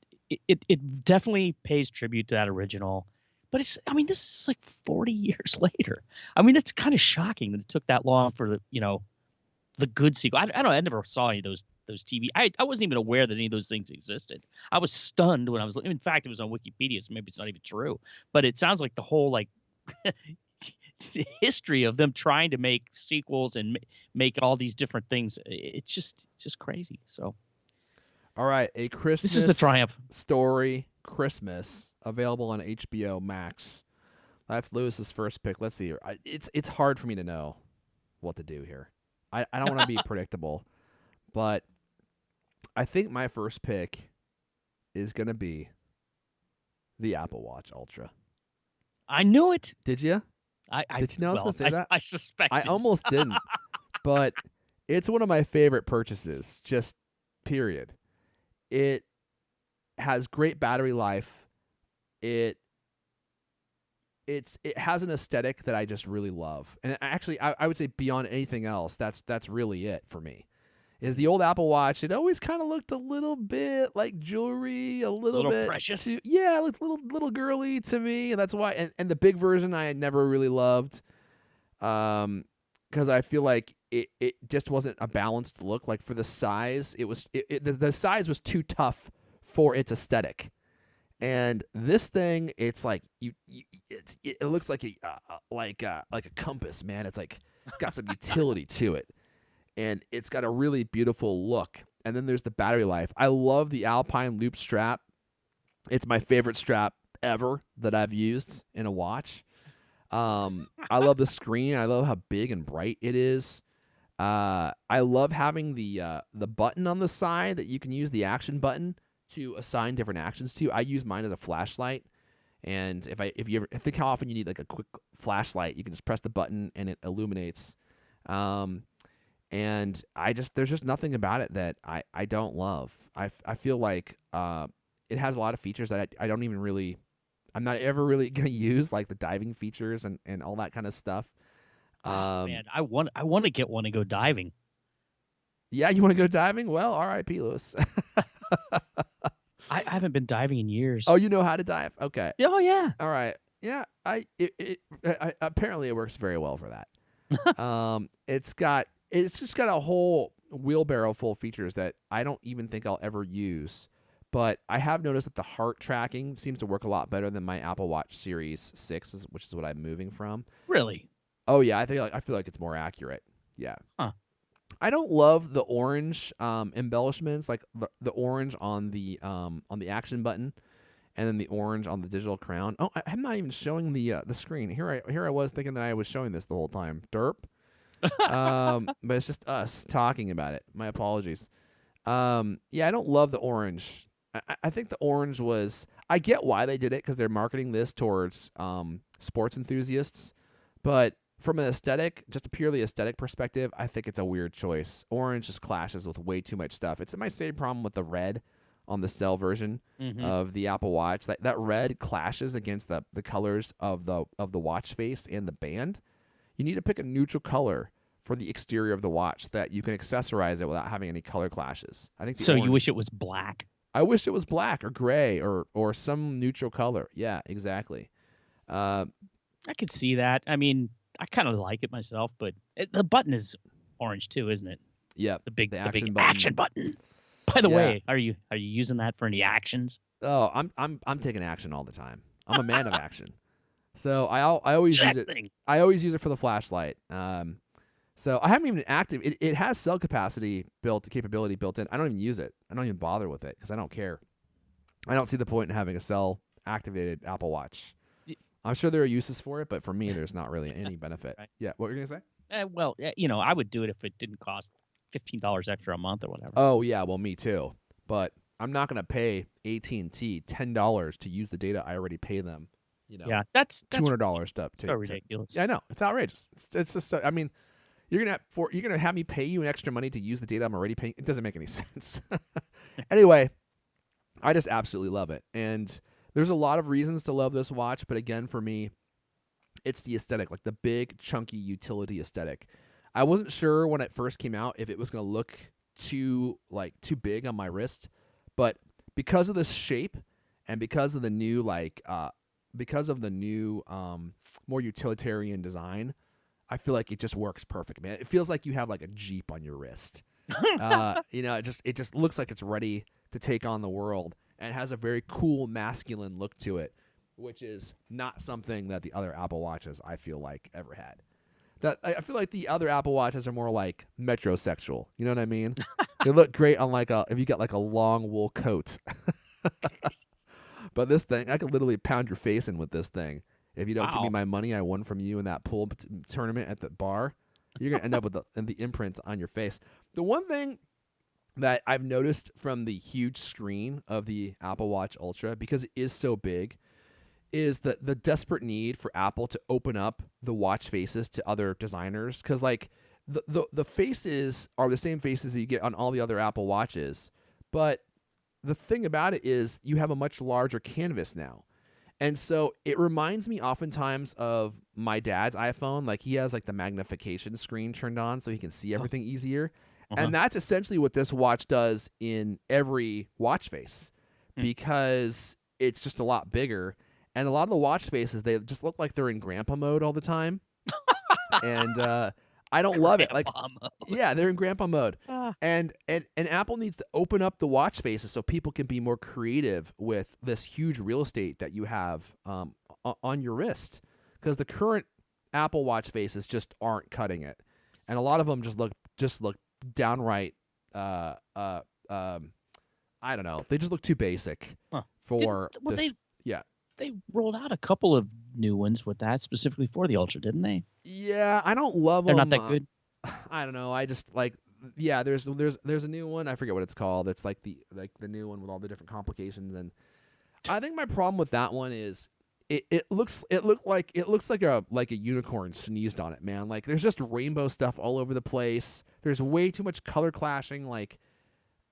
it definitely pays tribute to that original. But I mean, this is like 40 years later. I mean, it's kind of shocking that it took that long for the good sequel. I never saw any of those TV. I wasn't even aware that any of those things existed. I was stunned when I was. In fact, it was on Wikipedia, so maybe it's not even true. But it sounds like the whole like history of them trying to make sequels and make all these different things. It's just crazy. So All right, a this is a Christmas triumph. Story Christmas available on HBO Max. That's Lewis's first pick. Let's see here. It's hard for me to know what to do here. I don't want to be predictable, but I think my first pick is going to be the Apple Watch Ultra. I knew it. Did you? I Did you know I was well, going to say I, that? I suspected. I almost didn't, but it's one of my favorite purchases, just period. It has great battery life. It has an aesthetic that I just really love. And actually I would say beyond anything else, that's really it for me. Is the old Apple Watch, it always kind of looked a little bit like jewelry, a little bit precious. yeah, like little girly to me, and that's why and the big version I had never really loved. Because I feel like it just wasn't a balanced look. Like for the size, the size was too tough for its aesthetic. And this thing, it's like it looks like a compass, man. It's like it's got some utility to it, and it's got a really beautiful look. And then there's the battery life. I love the Alpine Loop strap. It's my favorite strap ever that I've used in a watch. I love the screen. I love how big and bright it is. I love having the button on the side that you can use, the action button, to assign different actions to. I use mine as a flashlight, and if you ever think how often you need like a quick flashlight, you can just press the button and it illuminates. And there's just nothing about it that I don't love. I feel like it has a lot of features that I don't even really. I'm not ever really gonna use, like the diving features and all that kind of stuff. Man, I want to get one and go diving. Yeah, you want to go diving? Well, R.I.P. Lewis. I haven't been diving in years. Oh, you know how to dive? Okay. Oh yeah. All right. Yeah. Apparently it works very well for that. It's just got a whole wheelbarrow full of features that I don't even think I'll ever use. But I have noticed that the heart tracking seems to work a lot better than my Apple Watch Series 6, which is what I'm moving from. Really? Oh yeah, I feel like it's more accurate. Yeah. Huh. I don't love the orange embellishments, like the orange on the action button, and then the orange on the digital crown. Oh, I'm not even showing the screen. Here I was thinking that I was showing this the whole time. Derp. But it's just us talking about it. My apologies. Yeah, I don't love the orange. I think the orange was. I get why they did it because they're marketing this towards sports enthusiasts, but from an aesthetic, just a purely aesthetic perspective, I think it's a weird choice. Orange just clashes with way too much stuff. It's my same problem with the red on the cell version of the Apple Watch. That red clashes against the colors of the watch face and the band. You need to pick a neutral color for the exterior of the watch so that you can accessorize it without having any color clashes. I think So orange, you wish it was black? I wish it was black or gray or some neutral color. Yeah, exactly. I could see that. I mean, I kind of like it myself, but the button is orange too, isn't it? Yep. The big action button. By the Yeah. way, are you using that for any actions? Oh, I'm taking action all the time. I'm a man of action. So I always use it. I always use it for the flashlight. So I haven't even active. It has cell capability built in. I don't even use it. I don't even bother with it because I don't care. I don't see the point in having a cell activated Apple Watch. I'm sure there are uses for it, but for me, there's not really any benefit. Right. Yeah, what were you gonna say? Well, I would do it if it didn't cost $15 extra a month or whatever. Oh yeah, well me too. But I'm not gonna pay AT&T $10 to use the data I already pay them. Yeah, that's $200 to so ridiculous. Yeah, I know, it's outrageous. It's just I mean, you're gonna have me pay you an extra money to use the data I'm already paying. It doesn't make any sense. Anyway, I just absolutely love it, and there's a lot of reasons to love this watch, but again, for me, it's the aesthetic, like the big, chunky utility aesthetic. I wasn't sure when it first came out if it was going to look too big on my wrist, but because of the shape and because of the new more utilitarian design, I feel like it just works perfect, man. It feels like you have like a Jeep on your wrist. It just looks like it's ready to take on the world, and has a very cool masculine look to it, which is not something that the other Apple Watches I feel like ever had. That I feel like the other Apple Watches are more like metrosexual. You know what I mean? They look great on if you got like a long wool coat. But this thing, I could literally pound your face in with this thing. If you don't give me my money I won from you in that pool tournament at the bar, you're gonna end up with the imprint on your face. The one thing that I've noticed from the huge screen of the Apple Watch Ultra, because it is so big, is the desperate need for Apple to open up the watch faces to other designers, because like the faces are the same faces that you get on all the other Apple Watches, but the thing about it is you have a much larger canvas now. And so it reminds me oftentimes of my dad's iPhone. Like he has like the magnification screen turned on so he can see everything easier. And that's essentially what this watch does in every watch face, because it's just a lot bigger. And a lot of the watch faces, they just look like they're in grandpa mode all the time. And I don't love it. Like, yeah, they're in grandpa mode. And Apple needs to open up the watch faces so people can be more creative with this huge real estate that you have on your wrist. Because the current Apple Watch faces just aren't cutting it, and a lot of them just look downright. I don't know. They just look too basic for this. They rolled out a couple of new ones with that specifically for the Ultra, didn't they? Yeah, I don't love them. They're not that good. I don't know. I just like. Yeah, there's a new one. I forget what it's called. It's like the new one with all the different complications, and I think my problem with that one is it looks like a unicorn sneezed on it, man. Like there's just rainbow stuff all over the place. There's way too much color clashing. Like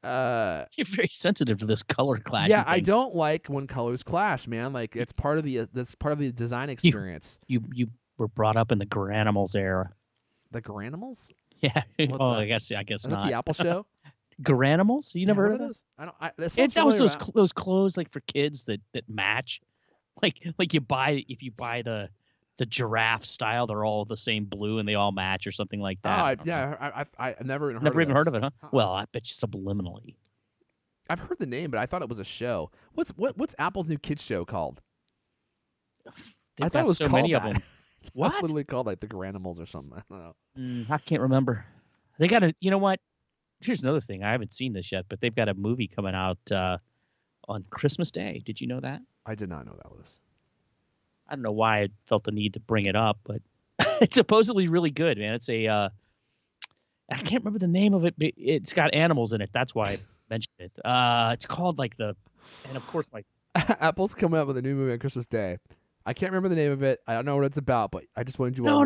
you're very sensitive to this color clash. Yeah, I don't like when colors clash, man. Like it's part of the design experience. You were brought up in the Granimals era. The Granimals? Yeah. What's that? I guess Is not. that the Apple show? Granimals? You never heard of those? I don't. That was those clothes like for kids that match. Like if you buy the giraffe style, they're all the same blue and they all match or something like that. I've never even heard of it, huh? Well, I bet you subliminally. I've heard the name, but I thought it was a show. What's Apple's new kids show called? I thought it was so called many that. of them. What? It's literally called like the Granimals or something. I don't know. I can't remember. They got you know what? Here's another thing. I haven't seen this yet, but they've got a movie coming out on Christmas Day. Did you know that? I did not know that was. I don't know why I felt the need to bring it up, but it's supposedly really good, man. It's I can't remember the name of it, but it's got animals in it. That's why I mentioned it. It's called and of course Apple's coming out with a new movie on Christmas Day. I can't remember the name of it. I don't know what it's about, but I just wanted you all to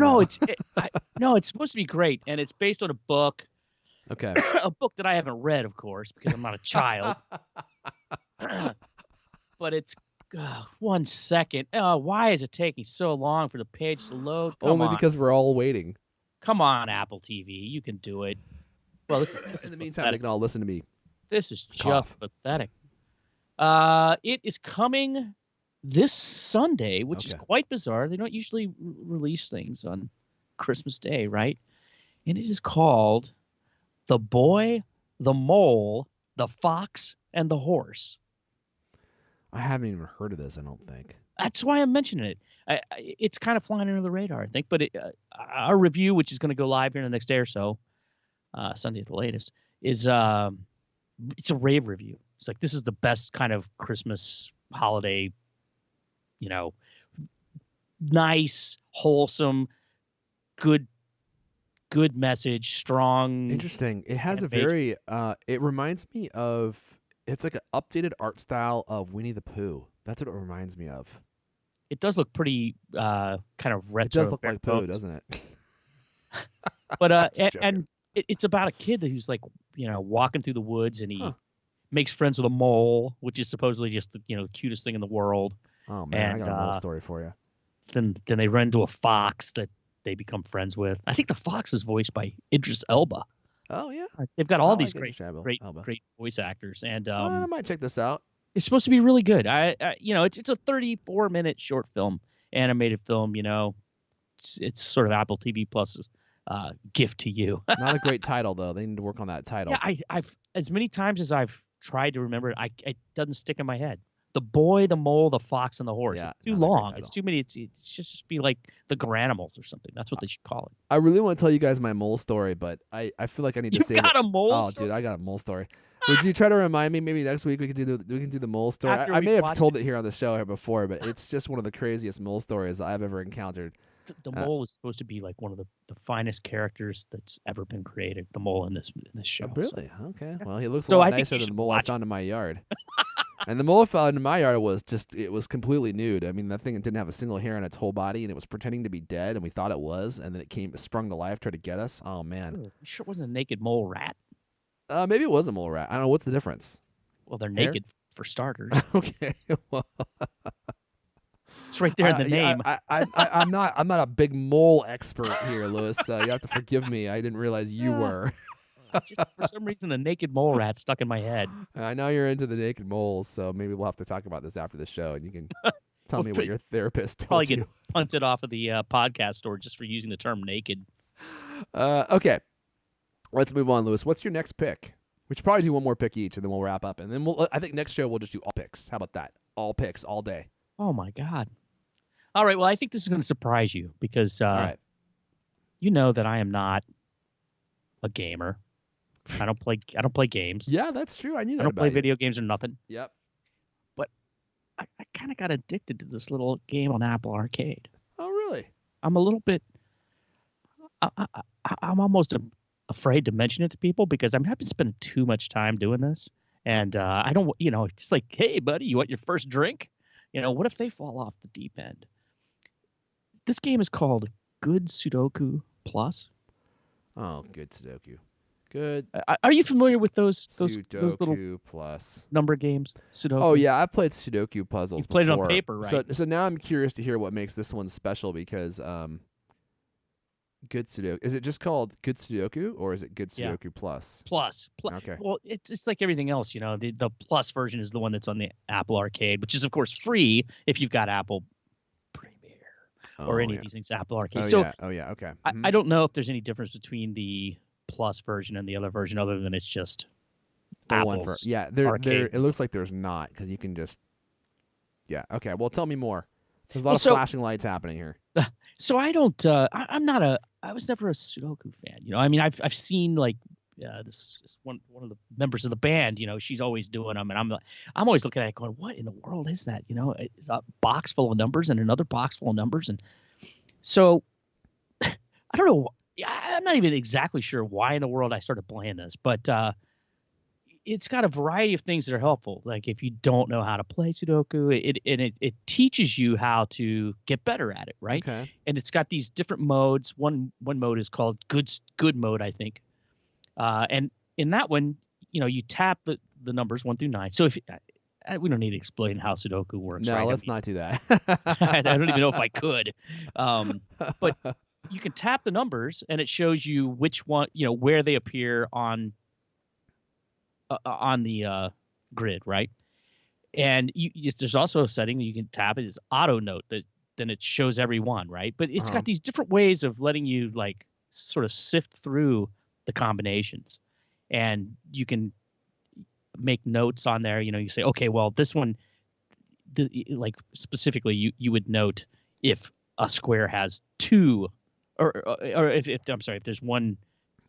know. It's supposed to be great, and it's based on a book. Okay. A book that I haven't read, of course, because I'm not a child. But it's 1 second. Why is it taking so long for the page to load? Only because we're all waiting. Come on, Apple TV, you can do it. Well, this is in the meantime, they can all listen to me. This is Cough. just pathetic. It is coming this Sunday, which is quite bizarre. They don't usually release things on Christmas Day, right? And it is called The Boy, the Mole, the Fox, and the Horse. I haven't even heard of this, I don't think. That's why I'm mentioning it. It's kind of flying under the radar, I think. But our review, which is going to go live here in the next day or so, Sunday at the latest, is it's a rave review. It's like, this is the best kind of Christmas holiday, nice, wholesome, good message, strong. Interesting. It has a very it reminds me of, it's like an updated art style of Winnie the Pooh. That's what it reminds me of. It does look pretty kind of retro. It does look like Pooh, doesn't it? But and it's about a kid who's like, walking through the woods, and he makes friends with a mole, which is supposedly just the cutest thing in the world. Oh man, and, I got a mole story for you. Then they run into a fox that they become friends with. I think the fox is voiced by Idris Elba. Oh yeah, they've got all these great voice actors, and I I might check this out. It's supposed to be really good. It's a 34-minute short film, animated film. It's sort of Apple TV Plus's gift to you. Not a great title though. They need to work on that Yeah, title. I've as many times as I've tried to remember it, it doesn't stick in my head. The Boy, the Mole, the Fox, and the Horse. Yeah, It's too not a great long. It's title. too many. It should just be like the Granimals or something. That's what they should call it. I really want to tell you guys my mole story, but I feel like I need to You save got it. a mole? Oh, dude, I got a mole story. Would you try to remind me? Maybe next week we can do the mole story. After I we may have watch told it here on the show here before, but it's just one of the craziest mole stories I've ever encountered. The mole is supposed to be like one of the finest characters that's ever been created. The mole in this show. Really? So, Okay. Well, he looks a so lot I think nicer you than should the mole I watch it. found in my yard. And the mole I found in my yard was completely nude. I mean, that thing didn't have a single hair on its whole body, and it was pretending to be dead, and we thought it was, and then it sprung to life, tried to get us. Oh man. You sure it wasn't a naked mole rat? Maybe it was a mole rat. I don't know what's the difference. Well, they're Hair? naked for starters. Okay. Well, It's right there in the name. I'm not a big mole expert here, Lewis. You have to forgive me. I didn't realize you were. Just for some reason, the naked mole rat stuck in my head. I know you're into the naked moles, so maybe we'll have to talk about this after the show, and you can tell me what your therapist Probably told get you. punted off of the podcast store just for using the term naked. Okay, let's move on, Lewis. What's your next pick? We should probably do one more pick each, and then we'll wrap up. And then I think next show we'll just do all picks. How about that? All picks all day. Oh my God! All right, well, I think this is going to surprise you because All right. you know that I am not a gamer. I don't play games. Yeah, that's true. I knew that I don't about play you. video games or nothing. Yep. I kind of got addicted to this little game on Apple Arcade. Oh, really? I'm a little bit. I'm almost afraid to mention it to people because I've been spending too much time doing this, and I don't. Just like, hey, buddy, you want your first drink? What if they fall off the deep end? This game is called Good Sudoku Plus. Oh, good Sudoku. Good Are you familiar with those Sudoku little Plus. number games? Sudoku. Oh yeah, I've played Sudoku puzzles. You've played it on before. paper, right? So now I'm curious to hear what makes this one special because Good Sudoku, is it just called Good Sudoku or is it Good Yeah. Sudoku Plus? Plus. Okay. Well, it's like everything else, The Plus version is the one that's on the Apple Arcade, which is of course free if you've got Apple Premiere or any of these things, Apple Arcade. Oh yeah. Okay. I don't know if there's any difference between the Plus version and the other version, other than it's just The Apple's one for there. Arcade. It looks like there's not because you can just. Yeah. Okay. Well, tell me more. There's a lot Well, of so- flashing lights happening here. So I don't. I was never a Sudoku fan. I mean, I've seen like this one of the members of the band. She's always doing them, and I'm always looking at it going, what in the world is that? It's a box full of numbers and another box full of numbers, and so I don't know. I'm not even exactly sure why in the world I started playing this, but it's got a variety of things that are helpful. Like if you don't know how to play Sudoku, it teaches you how to get better at it, right? Okay. And it's got these different modes. One mode is called good mode, I think. And in that one, you tap the numbers 1 through 9. So if we don't need to explain how Sudoku works, No, right? let's not do that. I don't even know if I could. But you can tap the numbers, and it shows you which one, where they appear on the grid, right? And there's also a setting that you can tap it is auto note that then it shows every one, right? But it's got these different ways of letting you like sort of sift through the combinations, and you can make notes on there. You say, okay, well, this one, like specifically, you would note if a square has 2, or if I'm sorry, if there's one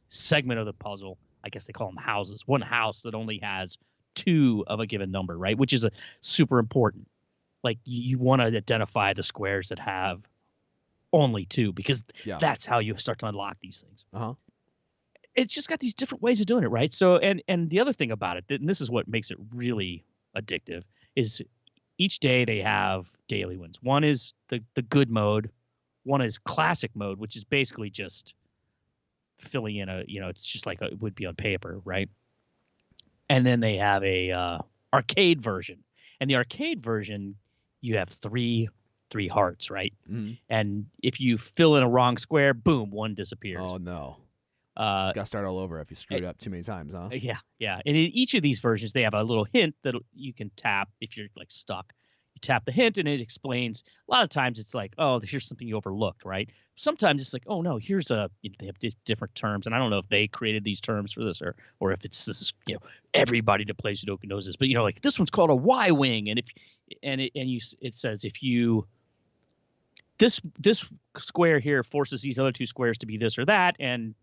segment of the puzzle. I guess they call them houses. One house that only has 2 of a given number, right? Which is super important. Like you want to identify the squares that have only 2 because that's how you start to unlock these things. It's just got these different ways of doing it, right? So and the other thing about it, and this is what makes it really addictive, is each day they have daily ones. One is the good mode. One is classic mode, which is basically just filling in it's just like it would be on paper, right? And then they have a arcade version, and the arcade version you have three hearts, right? Mm-hmm. And if you fill in a wrong square, boom, 1 disappears. Oh no! Uh, Got to start all over if you screwed up too many times, huh? yeah, yeah. And in each of these versions, they have a little hint that you can tap if you're like stuck. You tap the hint, and it explains. A lot of times, it's like, oh, here's something you overlooked, right? Sometimes it's like, oh no, here's they have different terms, and I don't know if they created these terms for this or if it's this is everybody that plays Sudoku knows this, but like this one's called a Y wing, and if and it and you it says if you this square here forces these other two squares to be this or that, and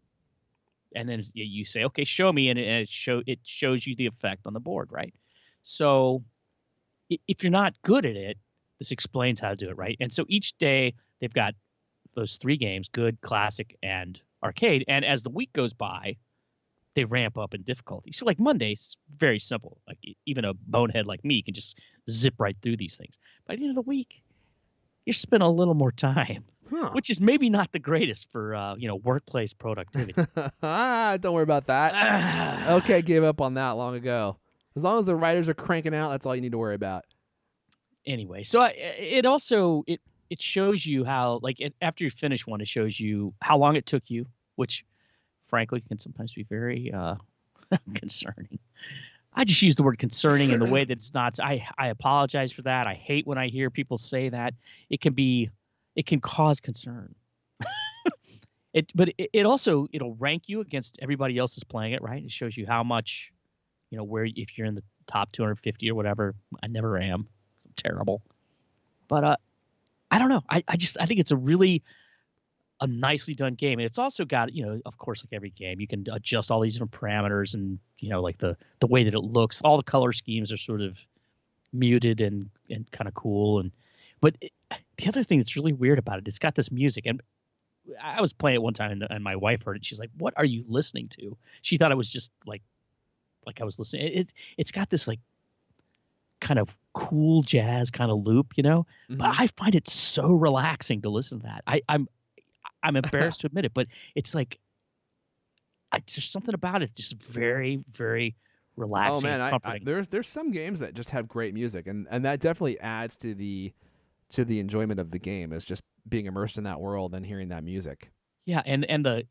then you say, okay, show me, and it shows you the effect on the board, right? So if you're not good at it, this explains how to do it, right? And so each day they've got those 3 games: good, classic, and arcade. And as the week goes by, they ramp up in difficulty. So like Monday's very simple. Like even a bonehead like me can just zip right through these things. By the end of the week, you're spending a little more time. Huh. Which is maybe not the greatest for workplace productivity. Don't worry about that. Okay, gave up on that long ago. As long as the writers are cranking out, that's all you need to worry about. Anyway, so it also it shows you how after you finish one, it shows you how long it took you, which frankly can sometimes be very concerning. I just use the word concerning in the way that it's not. I apologize for that. I hate when I hear people say that. It can cause concern. But it also it'll rank you against everybody else that's playing it, right? It shows you how much, where if you're in the top 250 or whatever. I never am. I'm terrible. But I don't know. I think it's a nicely done game. And it's also got, of course, like every game, you can adjust all these different parameters and, like the way that it looks. All the color schemes are sort of muted and kind of cool. But the other thing that's really weird about it, it's got this music. And I was playing it one time and my wife heard it. She's like, "What are you listening to?" She thought it was just like I was listening. It's got this like kind of cool jazz kind of loop, Mm-hmm. But I find it so relaxing to listen to that. I'm embarrassed to admit it, but it's like there's something about it just very, very relaxing. Oh man, and comforting. there's some games that just have great music, and that definitely adds to the enjoyment of the game, is just being immersed in that world and hearing that music. Yeah, and the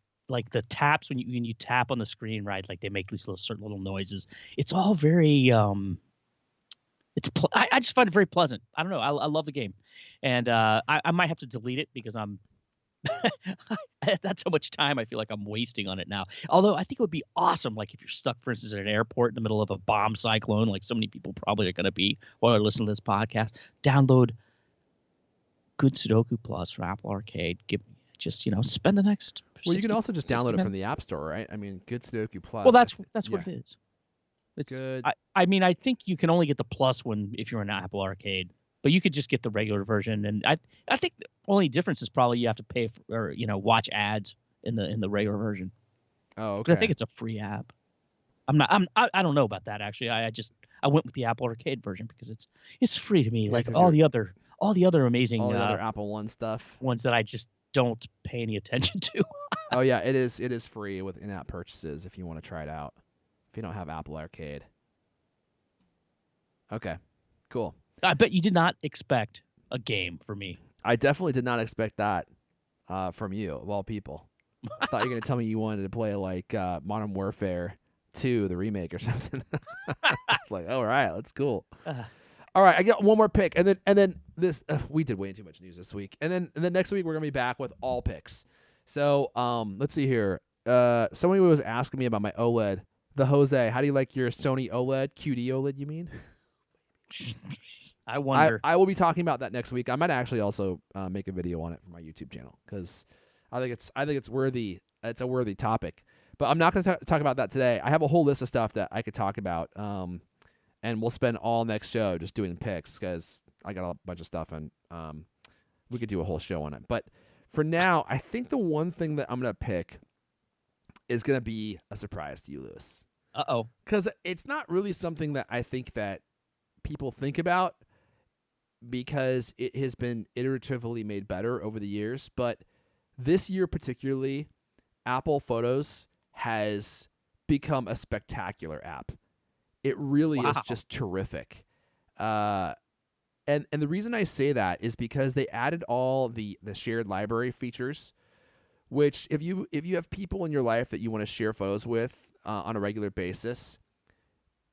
taps when you tap on the screen, right? Like they make these certain little noises. It's all very I just find it very pleasant. I don't know. I love the game, and I might have to delete it because I'm that's how much time I feel like I'm wasting on it now. Although I think it would be awesome, like if you're stuck, for instance, at an airport in the middle of a bomb cyclone, like so many people probably are going to be while they're listening to this podcast. Download good Sudoku Plus for Apple Arcade. Spend the next. Well, you can 60 also just download it from the minutes. App Store, right? I mean, good Sudoku Plus. Well, that's what it is. It's good. I mean, I think you can only get the Plus one if you're in Apple Arcade, but you could just get the regular version. And I think the only difference is probably you have to pay for, or watch ads in the regular version. Oh, But okay. I think it's a free app. I don't know about that actually. I went with the Apple Arcade version because it's free to me. Yeah, like 'cause all the other amazing all the other Apple One stuff. ones that I just don't pay any attention to. Oh yeah, it is free with in-app purchases if you want to try it out. If you don't have Apple Arcade. Okay, cool. I bet you did not expect a game for me. I definitely did not expect that from you, of all people. I thought you were going to tell me you wanted to play like Modern Warfare 2, the remake or something. It's like, all right, that's cool. All right, I got one more pick, and then this we did way too much news this week, and then next week we're gonna be back with all picks. So let's see here. Somebody was asking me about my OLED. The Jose, how do you like your Sony OLED? QD OLED, you mean? I wonder. I will be talking about that next week. I might actually also make a video on it for my YouTube channel because I think it's worthy. It's a worthy topic. But I'm not going to talk about that today. I have a whole list of stuff that I could talk about, and we'll spend all next show just doing picks because I got a bunch of stuff, and we could do a whole show on it. But for now, I think the one thing that I'm going to pick is going to be a surprise to you, Lewis. Uh-oh. Because it's not really something that I think that people think about because it has been iteratively made better over the years. But this year particularly, Apple Photos has become a spectacular app. It really is just terrific. And the reason I say that is because they added all the shared library features, which if you have people in your life that you want to share photos with on a regular basis,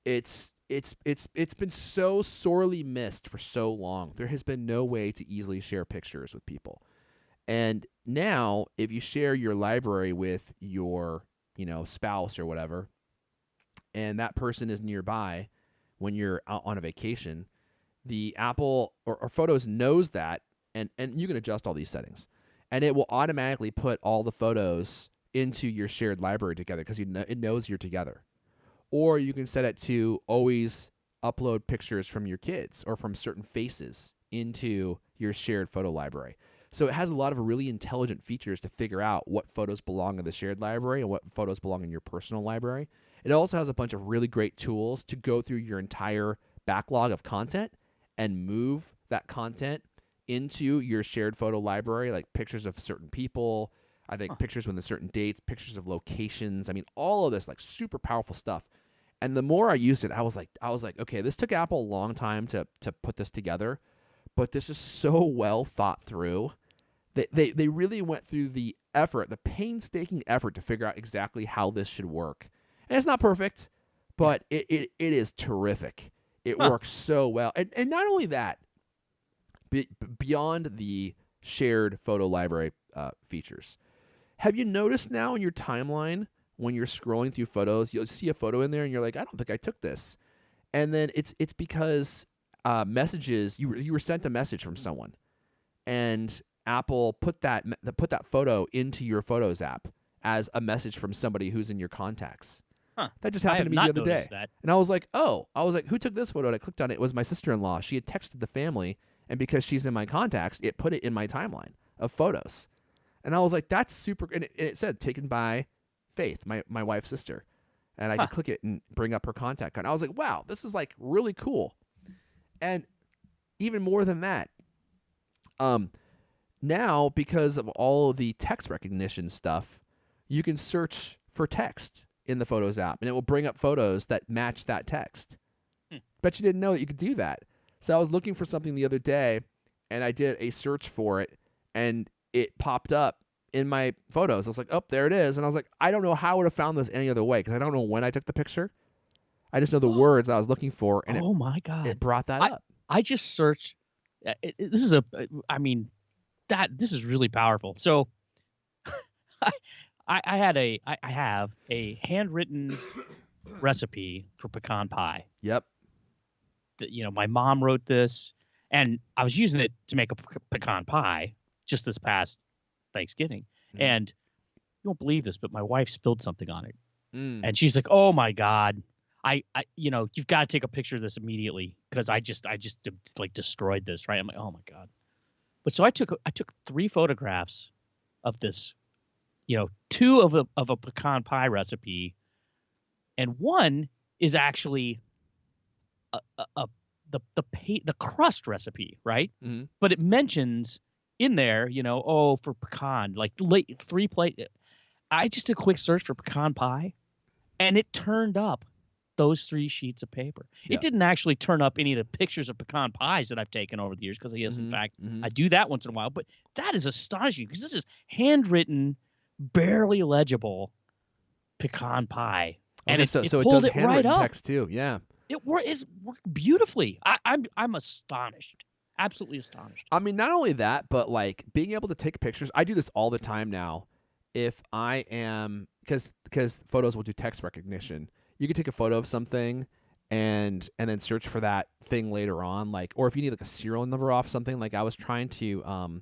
it's been so sorely missed for so long. There has been no way to easily share pictures with people. And now if you share your library with your, spouse or whatever, and that person is nearby when you're out on a vacation, the Apple or Photos knows that, and you can adjust all these settings, and it will automatically put all the photos into your shared library together because it knows you're together. Or you can set it to always upload pictures from your kids or from certain faces into your shared photo library. So it has a lot of really intelligent features to figure out what photos belong in the shared library and what photos belong in your personal library. It also has a bunch of really great tools to go through your entire backlog of content and move that content into your shared photo library, like pictures of certain people, I think pictures with certain dates, pictures of locations. I mean, all of this, like, super powerful stuff. And the more I used it, I was like, okay, this took Apple a long time to put this together, but this is so well thought through. They really went through the painstaking effort to figure out exactly how this should work. And it's not perfect, but it is terrific. It works so well. And not only that, beyond the shared photo library features, have you noticed now in your timeline when you're scrolling through photos, you'll see a photo in there and you're like, I don't think I took this. And then it's because messages, you were sent a message from someone, and Apple put that photo into your Photos app as a message from somebody who's in your contacts. That just happened to me the other day. That. And I was like, who took this photo? And I clicked on it. It was my sister-in-law. She had texted the family, and because she's in my contacts, it put it in my timeline of photos. And I was like, that's super. And it said taken by Faith, my wife's sister. And I could click it and bring up her contact. And I was like, wow, this is like really cool. And even more than that, now because of all of the text recognition stuff, you can search for text in the Photos app, and it will bring up photos that match that text. Bet you didn't know that you could do that. So I was looking for something the other day, and I did a search for it, and it popped up in my photos. I was like, oh, there it is. And I was like, I don't know how I would have found this any other way because I don't know when I took the picture. I just know the words I was looking for, and my God, it brought that up. I just searched. This is this is really powerful. So I have a handwritten recipe for pecan pie. Yep. My mom wrote this, and I was using it to make a pecan pie just this past Thanksgiving. And you won't believe this, but my wife spilled something on it. And she's like, oh my God, you've got to take a picture of this immediately because I just like destroyed this. Right. I'm like, oh my God. But so I took 3 photographs of this, 2 of a pecan pie recipe. And one is actually the crust recipe. Right. Mm-hmm. But it mentions in there, for pecan, like 3 plate. I just did a quick search for pecan pie, and it turned up those 3 sheets of paper. Yeah. It didn't actually turn up any of the pictures of pecan pies that I've taken over the years because, yes, in fact, I do that once in a while. But that is astonishing because this is handwritten, barely legible pecan pie. And it so it pulled does it handwritten right up. text too. Yeah. It worked beautifully. I'm astonished. Absolutely astonished. I mean, not only that, but like being able to take pictures. I do this all the time now. If I am, because photos will do text recognition, you can take a photo of something and then search for that thing later on. Like, or if you need like a serial number off something, like I was trying to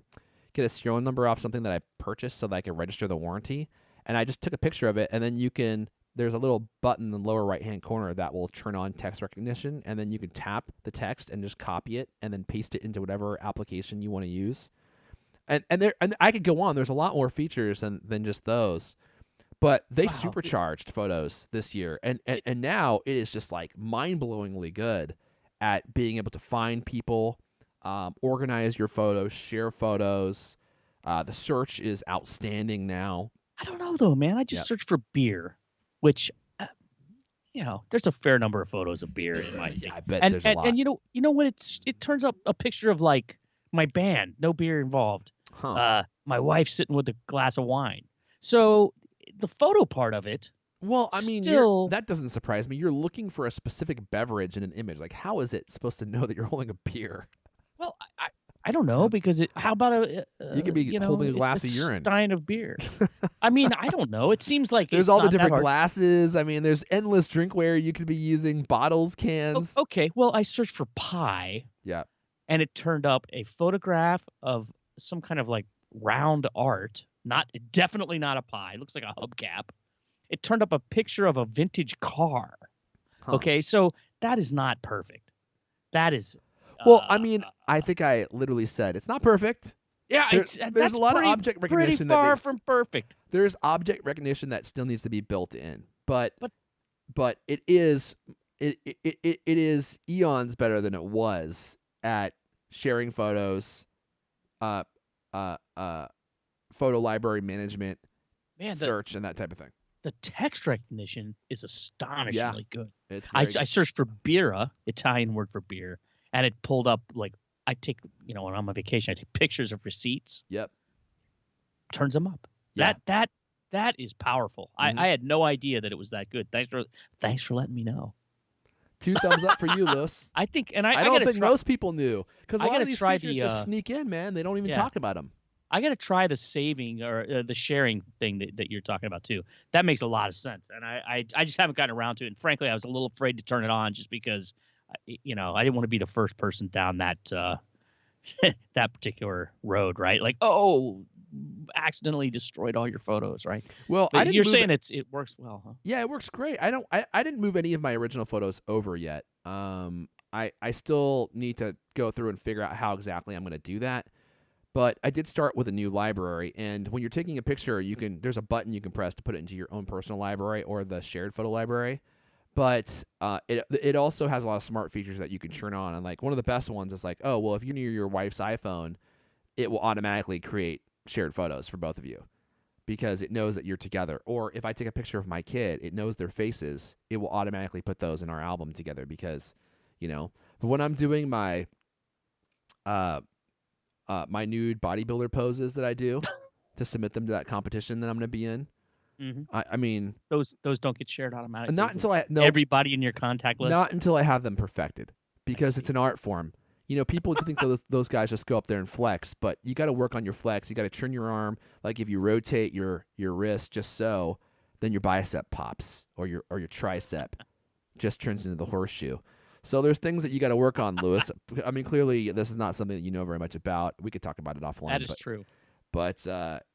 get a serial number off something that I purchased so that I could register the warranty, and I just took a picture of it, and then there's a little button in the lower right-hand corner that will turn on text recognition, and then you can tap the text and just copy it and then paste it into whatever application you want to use. And I could go on. There's a lot more features than just those. But they supercharged photos this year, and now it is just like mind-blowingly good at being able to find people, organize your photos, share photos. The search is outstanding now. I don't know though, man. I just searched for beer, which there's a fair number of photos of beer in my I bet there's a lot. And you know what? It turns up a picture of like my band, no beer involved. Huh. my wife sitting with a glass of wine. So the photo part of it, Well, I mean, still, that doesn't surprise me. You're looking for a specific beverage in an image. Like, how is it supposed to know that you're holding a beer? well, I don't know because how about You could be holding a glass a of urine. stein of beer. I mean, I don't know. It seems like There's it's all the not that different hard. glasses. I mean, there's endless drinkware you could be using, bottles, cans. Okay, well, I searched for pie, Yeah. and it turned up a photograph of some kind of like round art. Definitely not a pie. It looks like a hubcap. It turned up a picture of a vintage car. Huh. Okay, so that is not perfect. That is. Well, I mean, I think I literally said it's not perfect. Yeah, There's that's a lot pretty, of object pretty recognition far from perfect. there's object recognition that still needs to be built in, but it is eons better than it was at sharing photos, uh, photo library management, Man, search, and that type of thing. the text recognition is astonishingly good. It's I very good. searched for birra, Italian word for beer, and it pulled up like I take, when I'm on vacation, I take pictures of receipts. Yep. Turns them up. Yeah. That is powerful. Mhm. I had no idea that it was that good. Thanks for letting me know. 2 thumbs up for you, Lewis. I think, and I don't gotta think try, most people knew because a I lot gotta of these try features the, just sneak in, man. They don't even yeah. talk about them. I got to try the saving or the sharing thing that you're talking about too. That makes a lot of sense, and I just haven't gotten around to it. And frankly, I was a little afraid to turn it on just because, I didn't want to be the first person down that that particular road, right? Like, accidentally destroyed all your photos, right? Well, But you're saying it works well, huh? Yeah, it works great. I didn't move any of my original photos over yet. I still need to go through and figure out how exactly I'm going to do that. But I did start with a new library, and when you're taking a picture, there's a button you can press to put it into your own personal library or the shared photo library. But it also has a lot of smart features that you can turn on, and like one of the best ones is like, oh well, if you're near your wife's iPhone, it will automatically create shared photos for both of you because it knows that you're together. Or if I take a picture of my kid, it knows their faces. It will automatically put those in our album together because, But when I'm doing my my nude bodybuilder poses that I do to submit them to that competition that I'm going to be in, I mean, those don't get shared automatically. not until everybody in your contact list. Not until I have them perfected because it's an art form. People think those guys just go up there and flex, but you got to work on your flex. You got to turn your arm. Like if you rotate your wrist just so, then your bicep pops or your tricep just turns into the horseshoe. So there's things that you got to work on, Lewis. I mean, clearly this is not something that you know very much about. We could talk about it offline. That is true. But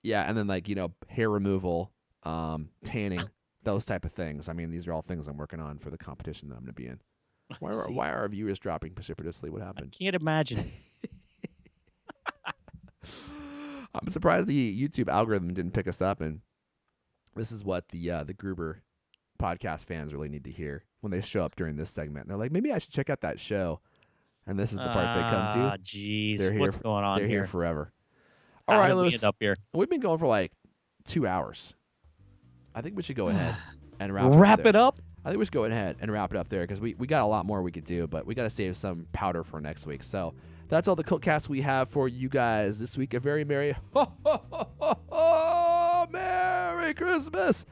yeah, and then like hair removal, tanning, those type of things. I mean, these are all things I'm working on for the competition that I'm going to be in. Why are our viewers dropping precipitously? What happened? I can't imagine. I'm surprised the YouTube algorithm didn't pick us up, and this is what the Gruber podcast fans really need to hear when they show up during this segment. They're like, maybe I should check out that show, and this is the part they come to. Ah, jeez, They're what's going on They're here? here forever. How All right, did we Lewis. end up here? We've been going for like 2 hours. I think we should go ahead and wrap it up. I think we should go ahead and wrap it up there because we got a lot more we could do, but we got to save some powder for next week. So that's all the Cultcast we have for you guys this week. A very merry Merry Christmas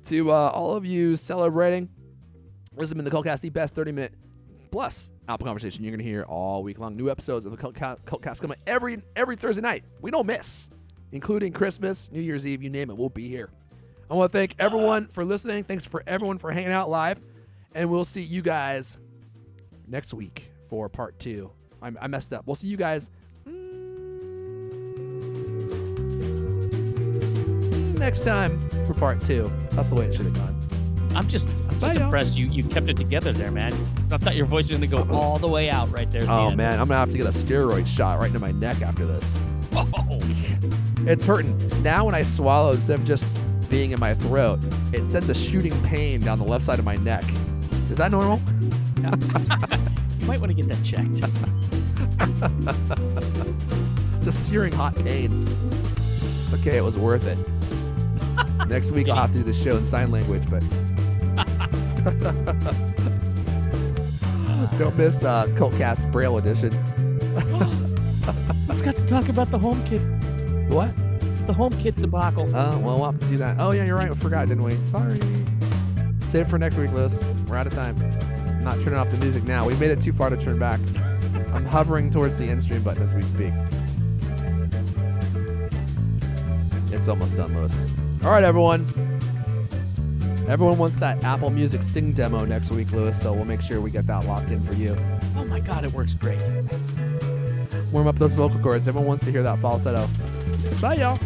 to all of you celebrating. This has been the Cultcast, the best 30-minute plus Apple conversation you're going to hear all week long. New episodes of the Cultcast coming every Thursday night. We don't miss, including Christmas, New Year's Eve, you name it. We'll be here. I want to thank everyone for listening. Thanks for everyone for hanging out live. And we'll see you guys next week for part 2. I messed up. We'll see you guys next time for part 2. That's the way it should have gone. I'm just Bye, y'all. impressed you kept it together there, man. I thought your voice was going to go all the way out right there. At the Oh, end. man. I'm going to have to get a steroid shot right into my neck after this. Oh. It's hurting. Now when I swallow, instead of just being in my throat, it sends a shooting pain down the left side of my neck. Is that normal? You might want to get that checked. It's a searing hot pain. It's okay. It was worth it. Next week I'll have to do the show in sign language, but don't miss Cultcast Braille edition. I forgot to talk about the HomeKit. What? the HomeKit debacle. Well, we'll have to do that. Oh, yeah, you're right. We forgot, didn't we? Sorry. Save it for next week, Lewis. We're out of time. I'm not turning off the music now. We made it too far to turn back. I'm hovering towards the end stream button as we speak. It's almost done, Lewis. All right, everyone. Everyone wants that Apple Music Sing demo next week, Lewis, so we'll make sure we get that locked in for you. Oh my God, it works great. Warm up those vocal cords. Everyone wants to hear that falsetto. Bye, y'all.